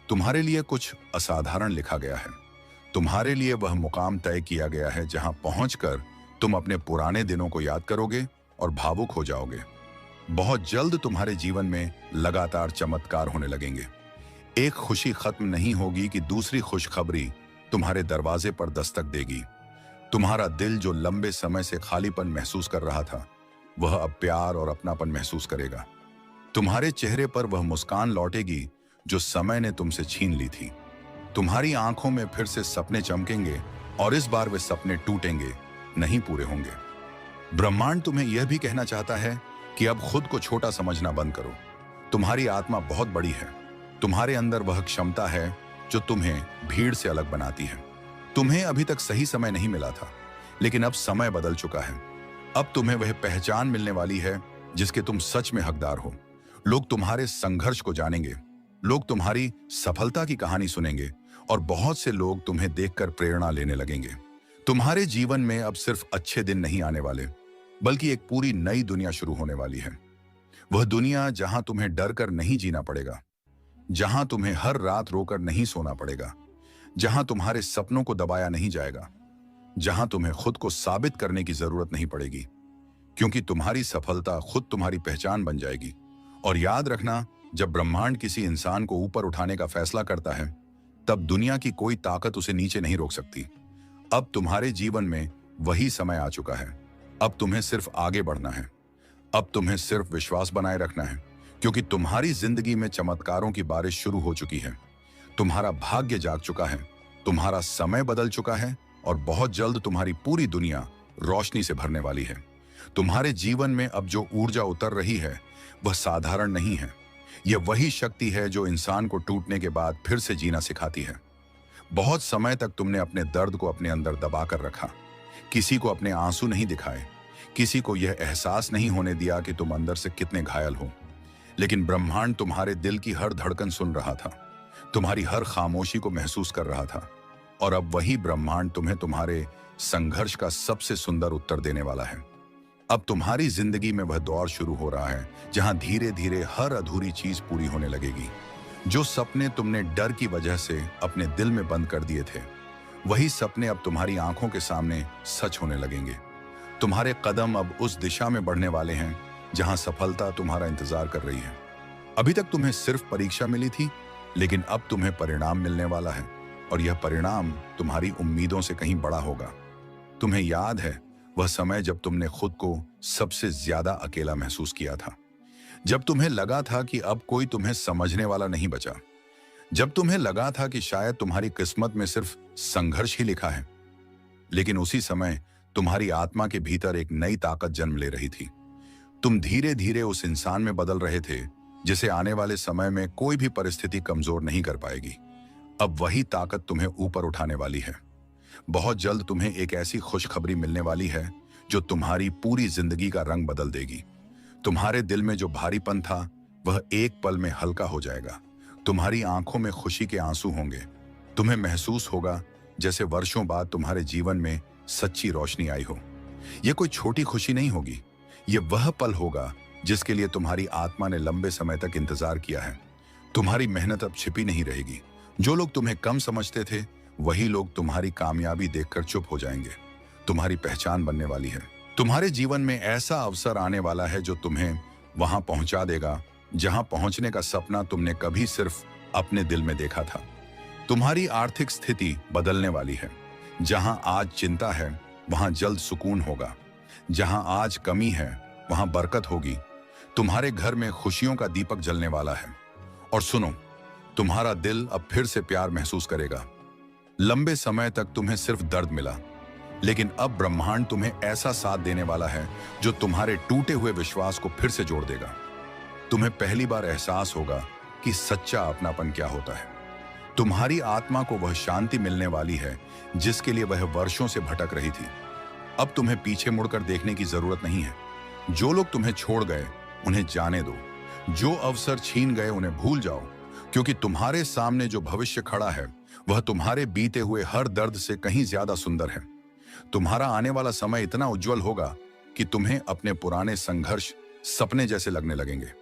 तुम्हारे लिए कुछ असाधारण लिखा गया है। तुम्हारे लिए वह मुकाम तय किया गया है जहां पहुंचकर तुम अपने पुराने दिनों को याद करोगे और भावुक हो जाओगे। बहुत जल्द तुम्हारे जीवन में लगातार चमत्कार होने लगेंगे। एक खुशी खत्म नहीं होगी कि दूसरी खुशखबरी तुम्हारे दरवाजे पर दस्तक देगी। तुम्हारा दिल जो लंबे समय से खालीपन महसूस कर रहा था, वह अब प्यार और अपनापन महसूस करेगा। तुम्हारे चेहरे पर वह मुस्कान लौटेगी जो समय ने तुमसे छीन ली थी। तुम्हारी आंखों में फिर से सपने चमकेंगे, और इस बार वे सपने टूटेंगे नहीं, पूरे होंगे। ब्रह्मांड तुम्हें यह भी कहना चाहता है कि अब खुद को छोटा समझना बंद करो। तुम्हारी आत्मा बहुत बड़ी है। तुम्हारे अंदर वह क्षमता है जो तुम्हें भीड़ से अलग बनाती है। तुम्हें अभी तक सही समय नहीं मिला था, लेकिन अब समय बदल चुका है। अब तुम्हें वह पहचान मिलने वाली है जिसके तुम सच में हकदार हो। लोग तुम्हारे संघर्ष को जानेंगे, लोग तुम्हारी सफलता की कहानी सुनेंगे, और बहुत से लोग तुम्हें देखकर प्रेरणा लेने लगेंगे। तुम्हारे जीवन में अब सिर्फ अच्छे दिन नहीं आने वाले, बल्कि एक पूरी नई दुनिया शुरू होने वाली है। वह दुनिया जहां तुम्हें डर कर नहीं जीना पड़ेगा, जहां तुम्हें हर रात रोकर नहीं सोना पड़ेगा, जहां तुम्हारे सपनों को दबाया नहीं जाएगा, जहां तुम्हें खुद को साबित करने की जरूरत नहीं पड़ेगी, क्योंकि तुम्हारी सफलता खुद तुम्हारी पहचान बन जाएगी। और याद रखना, जब ब्रह्मांड किसी इंसान को ऊपर उठाने का फैसला करता है, तब दुनिया की कोई ताकत उसे नीचे नहीं रोक सकती। अब तुम्हारे जीवन में वही समय आ चुका है। अब तुम्हें सिर्फ आगे बढ़ना है। अब तुम्हें सिर्फ विश्वास बनाए रखना है, क्योंकि तुम्हारी जिंदगी में चमत्कारों की बारिश शुरू हो चुकी है। तुम्हारा भाग्य जाग चुका है, तुम्हारा समय बदल चुका है, और बहुत जल्द तुम्हारी पूरी दुनिया रोशनी से भरने वाली है। तुम्हारे जीवन में अब जो ऊर्जा उतर रही है, वह साधारण नहीं है। यह वही शक्ति है जो इंसान को टूटने के बाद फिर से जीना सिखाती है। बहुत समय तक तुमने अपने दर्द को अपने अंदर दबाकर रखा, किसी को अपने आंसू नहीं दिखाए, किसी को यह एहसास नहीं होने दिया कि तुम अंदर से कितने घायल हो। लेकिन ब्रह्मांड तुम्हारे दिल की हर धड़कन सुन रहा था, तुम्हारी हर खामोशी को महसूस कर रहा था, और अब वही ब्रह्मांड तुम्हें तुम्हारे संघर्ष का सबसे सुंदर उत्तर देने वाला है। अब तुम्हारी जिंदगी में वह दौर शुरू हो रहा है जहां धीरे धीरे हर अधूरी चीज पूरी होने लगेगी। जो सपने तुमने डर की वजह से अपने दिल में बंद कर दिए थे, वही सपने अब तुम्हारी आंखों के सामने सच होने लगेंगे। तुम्हारे कदम अब उस दिशा में बढ़ने वाले हैं जहां सफलता तुम्हारा इंतजार कर रही है। अभी तक तुम्हें सिर्फ परीक्षा मिली थी, लेकिन अब तुम्हें परिणाम मिलने वाला है, और यह परिणाम तुम्हारी उम्मीदों से कहीं बड़ा होगा। तुम्हें याद है वह समय जब तुमने खुद को सबसे ज्यादा अकेला महसूस किया था, जब तुम्हें लगा था कि अब कोई तुम्हें समझने वाला नहीं बचा, जब तुम्हें लगा था कि शायद तुम्हारी किस्मत में सिर्फ संघर्ष ही लिखा है। लेकिन उसी समय तुम्हारी आत्मा के भीतर एक नई ताकत जन्म ले रही थी। तुम धीरे धीरे उस इंसान में बदल रहे थे जिसे आने वाले समय में कोई भी परिस्थिति कमजोर नहीं कर पाएगी। अब वही ताकत तुम्हें ऊपर उठाने वाली है। बहुत जल्द तुम्हें एक ऐसी खुशखबरी मिलने वाली है जो तुम्हारी पूरी जिंदगी का रंग बदल देगी। तुम्हारे दिल में जो भारीपन था, वह एक पल में हल्का हो जाएगा। तुम्हारी आंखों में खुशी के आंसू होंगे। तुम्हें महसूस होगा जैसे वर्षों बाद तुम्हारे जीवन में सच्ची रोशनी आई हो। यह कोई छोटी खुशी नहीं होगी, यह वह पल होगा जिसके लिए तुम्हारी आत्मा ने लंबे समय तक इंतजार किया है। तुम्हारी मेहनत अब छिपी नहीं रहेगी। जो लोग तुम्हें कम समझते थे, वही लोग तुम्हारी कामयाबी देखकर चुप हो जाएंगे। तुम्हारी पहचान बनने वाली है। तुम्हारे जीवन में ऐसा अवसर आने वाला है जो तुम्हें वहां पहुंचा देगा जहां पहुंचने का सपना तुमने कभी सिर्फ अपने दिल में देखा था। तुम्हारी आर्थिक स्थिति बदलने वाली है। जहां आज चिंता है वहां जल्द सुकून होगा। जहां आज कमी है वहां बरकत होगी। तुम्हारे घर में खुशियों का दीपक जलने वाला है। और सुनो, तुम्हारा दिल अब फिर से प्यार महसूस करेगा। लंबे समय तक तुम्हें सिर्फ दर्द मिला, लेकिन अब ब्रह्मांड तुम्हें ऐसा साथ देने वाला है जो तुम्हारे टूटे हुए विश्वास को फिर से जोड़ देगा। तुम्हें पहली बार एहसास होगा कि सच्चा अपनापन क्या होता है। तुम्हारी आत्मा को वह शांति मिलने वाली है जिसके लिए वह वर्षों से भटक रही थी। अब तुम्हें पीछे मुड़कर देखने की जरूरत नहीं है। जो लोग तुम्हें छोड़ गए उन्हें जाने दो। जो अवसर छीन गए उन्हें भूल जाओ, क्योंकि तुम्हारे सामने जो भविष्य खड़ा है वह तुम्हारे बीते हुए हर दर्द से कहीं ज्यादा सुंदर है। तुम्हारा आने वाला समय इतना उज्जवल होगा कि तुम्हें अपने पुराने संघर्ष सपने जैसे लगने लगेंगे।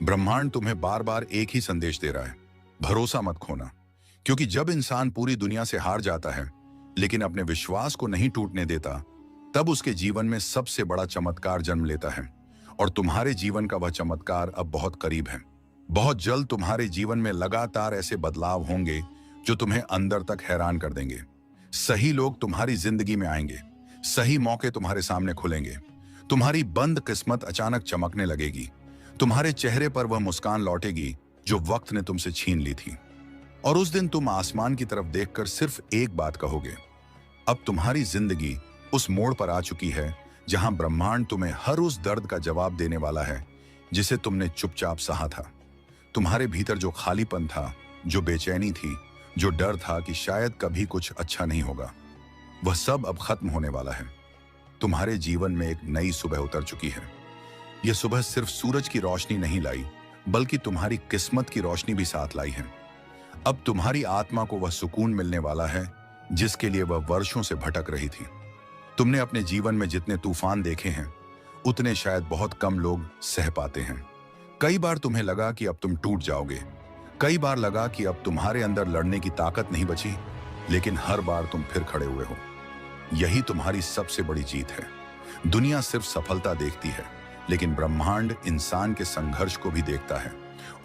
ब्रह्मांड तुम्हें बार बार एक ही संदेश दे रहा है, भरोसा मत खोना। क्योंकि जब इंसान पूरी दुनिया से हार जाता है लेकिन अपने विश्वास को नहीं टूटने देता, तब उसके जीवन में सबसे बड़ा चमत्कार जन्म लेता है। और तुम्हारे जीवन का वह चमत्कार अब बहुत करीब है। बहुत जल्द तुम्हारे जीवन में लगातार ऐसे बदलाव होंगे जो तुम्हें अंदर तक हैरान कर देंगे। सही लोग तुम्हारी जिंदगी में आएंगे, सही मौके तुम्हारे सामने खुलेंगे। तुम्हारी बंद किस्मत अचानक चमकने लगेगी। तुम्हारे चेहरे पर वह मुस्कान लौटेगी जो वक्त ने तुमसे छीन ली थी। और उस दिन तुम आसमान की तरफ देखकर सिर्फ एक बात कहोगे, अब तुम्हारी जिंदगी उस मोड़ पर आ चुकी है जहां ब्रह्मांड तुम्हें हर उस दर्द का जवाब देने वाला है जिसे तुमने चुपचाप सहा था। तुम्हारे भीतर जो खालीपन था, जो बेचैनी थी, जो डर था कि शायद कभी कुछ अच्छा नहीं होगा, वह सब अब खत्म होने वाला है। तुम्हारे जीवन में एक नई सुबह उतर चुकी है। यह सुबह सिर्फ सूरज की रोशनी नहीं लाई, बल्कि तुम्हारी किस्मत की रोशनी भी साथ लाई है। अब तुम्हारी आत्मा को वह सुकून मिलने वाला है जिसके लिए वह वर्षों से भटक रही थी। तुमने अपने जीवन में जितने तूफान देखे हैं उतने शायद बहुत कम लोग सह पाते हैं। कई बार तुम्हें लगा कि अब तुम टूट जाओगे। कई बार लगा कि अब तुम्हारे अंदर लड़ने की ताकत नहीं बची, लेकिन हर बार तुम फिर खड़े हुए हो। यही तुम्हारी सबसे बड़ी जीत है। दुनिया सिर्फ सफलता देखती है, लेकिन ब्रह्मांड इंसान के संघर्ष को भी देखता है।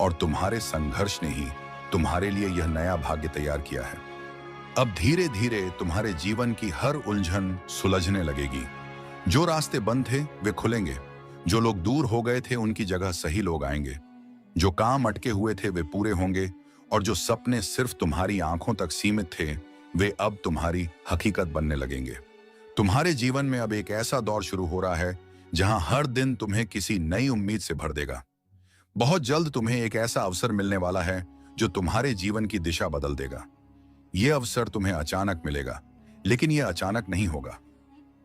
और तुम्हारे संघर्ष ने ही तुम्हारे लिए यह नया भाग्य तैयार किया है। अब धीरे धीरे तुम्हारे जीवन की हर उलझन सुलझने लगेगी। जो रास्ते बंद थे वे खुलेंगे। जो लोग दूर हो गए थे उनकी जगह सही लोग आएंगे। जो काम अटके हुए थे वे पूरे होंगे। और जो सपने सिर्फ तुम्हारी आंखों तक सीमित थे वे अब तुम्हारी हकीकत बनने लगेंगे। तुम्हारे जीवन में अब एक ऐसा दौर शुरू हो रहा है जहां हर दिन तुम्हें किसी नई उम्मीद से भर देगा। बहुत जल्द तुम्हें एक ऐसा अवसर मिलने वाला है जो तुम्हारे जीवन की दिशा बदल देगा। यह अवसर तुम्हें अचानक मिलेगा, लेकिन यह अचानक नहीं होगा।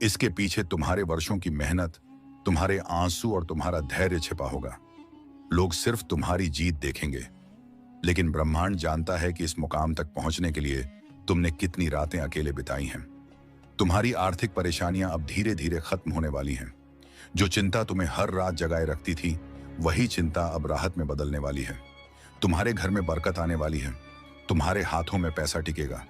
इसके पीछे तुम्हारे वर्षों की मेहनत, तुम्हारे आंसू और तुम्हारा धैर्य छिपा होगा। लोग सिर्फ तुम्हारी जीत देखेंगे, लेकिन ब्रह्मांड जानता है कि इस मुकाम तक पहुंचने के लिए तुमने कितनी रातें अकेले बिताई हैं। तुम्हारी आर्थिक परेशानियां अब धीरे धीरे खत्म होने वाली हैं। जो चिंता तुम्हें हर रात जगाए रखती थी, वही चिंता अब राहत में बदलने वाली है। तुम्हारे घर में बरकत आने वाली है। तुम्हारे हाथों में पैसा टिकेगा।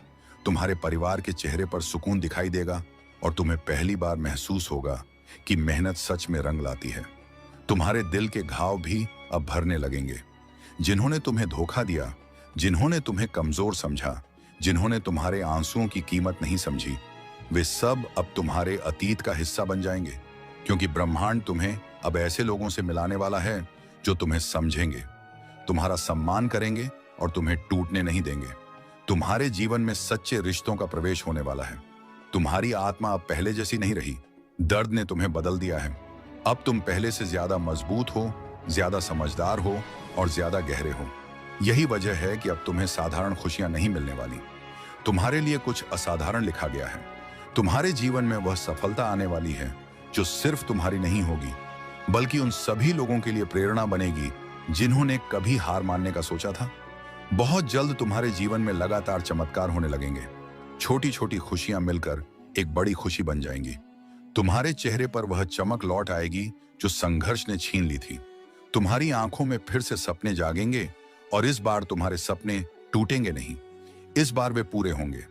तुम्हारे परिवार के चेहरे पर सुकून दिखाई देगा और तुम्हें पहली बार महसूस होगा कि मेहनत सच में रंग लाती है। तुम्हारे दिल के घाव भी अब भरने लगेंगे। जिन्होंने तुम्हें धोखा दिया, जिन्होंने तुम्हें कमजोर समझा, जिन्होंने तुम्हारे आंसुओं की कीमत नहीं समझी, वे सब अब तुम्हारे अतीत का हिस्सा बन जाएंगे। क्योंकि ब्रह्मांड तुम्हें अब ऐसे लोगों से मिलाने वाला है जो तुम्हें समझेंगे, तुम्हारा सम्मान करेंगे और तुम्हें टूटने नहीं देंगे। तुम्हारे जीवन में सच्चे रिश्तों का प्रवेश होने वाला है। तुम्हारी आत्मा अब पहले जैसी नहीं रही। दर्द ने तुम्हें बदल दिया है। अब तुम पहले से ज्यादा मजबूत हो, ज्यादा समझदार हो और ज्यादा गहरे हो। यही वजह है कि अब तुम्हें साधारण खुशियां नहीं मिलने वाली। तुम्हारे लिए कुछ असाधारण लिखा गया है। तुम्हारे जीवन में वह सफलता आने वाली है जो सिर्फ तुम्हारी नहीं होगी, बल्कि उन सभी लोगों के लिए प्रेरणा बनेगी जिन्होंने कभी हार मानने का सोचा था। बहुत जल्द तुम्हारे जीवन में लगातार चमत्कार होने लगेंगे। छोटी छोटी खुशियां मिलकर एक बड़ी खुशी बन जाएंगी। तुम्हारे चेहरे पर वह चमक लौट आएगी जो संघर्ष ने छीन ली थी। तुम्हारी आंखों में फिर से सपने जागेंगे और इस बार तुम्हारे सपने टूटेंगे नहीं। इस बार वे पूरे होंगे।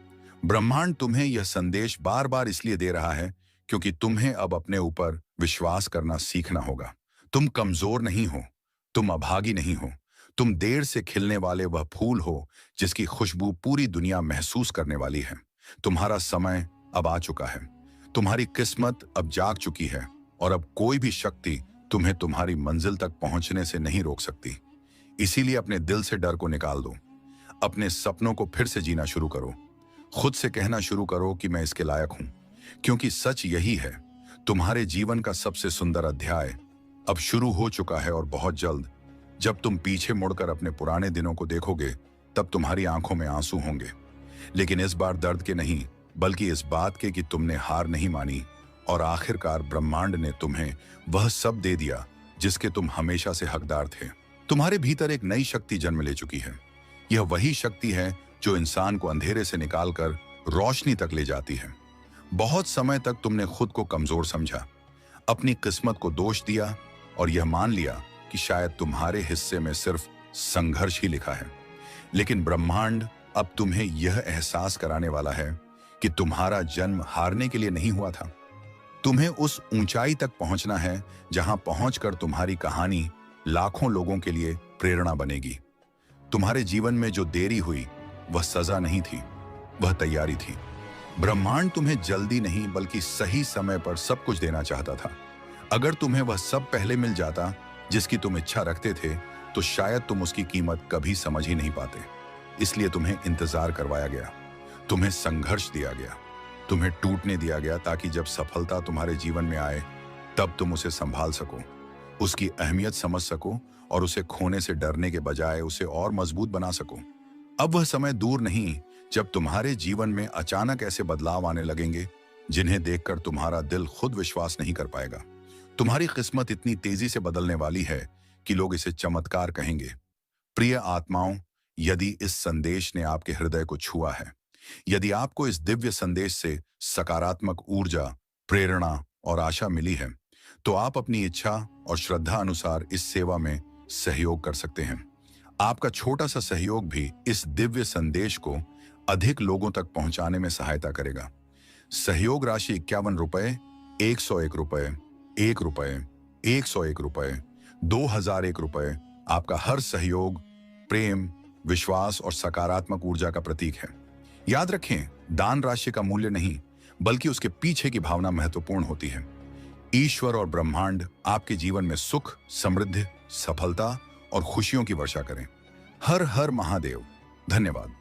ब्रह्मांड तुम्हें यह संदेश बार बार इसलिए दे रहा है क्योंकि तुम्हें अब अपने ऊपर विश्वास करना सीखना होगा। तुम कमजोर नहीं हो, तुम अभागी नहीं हो, तुम देर से खिलने वाले वह फूल हो जिसकी खुशबू पूरी दुनिया महसूस करने वाली है। तुम्हारा समय अब आ चुका है, तुम्हारी किस्मत अब जाग चुकी है और अब कोई भी शक्ति तुम्हें तुम्हारी मंजिल तक पहुंचने से नहीं रोक सकती। इसीलिए अपने दिल से डर को निकाल दो, अपने सपनों को फिर से जीना शुरू करो, खुद से कहना शुरू करो कि मैं इसके लायक हूं, क्योंकि सच यही है, तुम्हारे जीवन का सबसे सुंदर अध्याय अब शुरू हो चुका है। और बहुत जल्द जब तुम पीछे मुड़कर अपने पुराने दिनों को देखोगे तब तुम्हारी आंखों में आंसू होंगे, लेकिन इस बार दर्द के नहीं, बल्कि इस बात के कि तुमने हार नहीं मानी और आखिरकार ब्रह्मांड ने तुम्हें वह सब दे दिया जिसके तुम हमेशा से हकदार थे। तुम्हारे भीतर एक नई शक्ति जन्म ले चुकी है। यह वही शक्ति है जो इंसान को अंधेरे से निकालकर रोशनी तक ले जाती है। बहुत समय तक तुमने खुद को कमजोर समझा, अपनी किस्मत को दोष दिया और यह मान लिया कि शायद तुम्हारे हिस्से में सिर्फ संघर्ष ही लिखा है। लेकिन ब्रह्मांड अब तुम्हें यह एहसास कराने वाला है कि तुम्हारा जन्म हारने के लिए नहीं हुआ था। तुम्हें उस ऊंचाई तक पहुंचना है जहां पहुंचकर तुम्हारी कहानी लाखों लोगों के लिए प्रेरणा बनेगी। तुम्हारे जीवन में जो देरी हुई वह सजा नहीं थी, वह तैयारी थी। ब्रह्मांड तुम्हें जल्दी नहीं बल्कि सही समय पर सब कुछ देना चाहता था। अगर तुम्हें वह सब पहले मिल जाता जिसकी तुम इच्छा रखते थे तो शायद तुम उसकी कीमत कभी समझ ही नहीं पाते। इसलिए तुम्हें इंतजार करवाया गया, तुम्हें संघर्ष दिया गया, तुम्हें टूटने दिया गया ताकि जब सफलता तुम्हारे जीवन में आए तब तुम उसे संभाल सको, उसकी अहमियत समझ सको और उसे खोने से डरने के बजाय उसे और मजबूत बना सको। अब वह समय दूर नहीं जब तुम्हारे जीवन में अचानक ऐसे बदलाव आने लगेंगे जिन्हें देखकर तुम्हारा दिल खुद विश्वास नहीं कर पाएगा। तुम्हारी किस्मत इतनी तेजी से बदलने वाली है कि लोग इसे चमत्कार कहेंगे। प्रिय आत्माओं, यदि इस संदेश ने आपके हृदय को छुआ है, यदि आपको इस दिव्य संदेश से सकारात्मक ऊर्जा, प्रेरणा और आशा मिली है, तो आप अपनी इच्छा और श्रद्धा अनुसार इस सेवा में सहयोग कर सकते हैं। आपका छोटा सा सहयोग भी इस दिव्य संदेश को अधिक लोगों तक पहुंचाने में सहायता करेगा। सहयोग राशि 51 रुपए, 101 रुपए, 1 रुपए, 101 रुपए, 2001 रुपए। आपका हर सहयोग प्रेम, विश्वास और सकारात्मक ऊर्जा का प्रतीक है। याद रखें, दान राशि का मूल्य नहीं बल्कि उसके पीछे की भावना महत्वपूर्ण होती है। ईश्वर और ब्रह्मांड आपके जीवन में सुख, समृद्धि, सफलता और खुशियों की वर्षा करें। हर हर महादेव। धन्यवाद।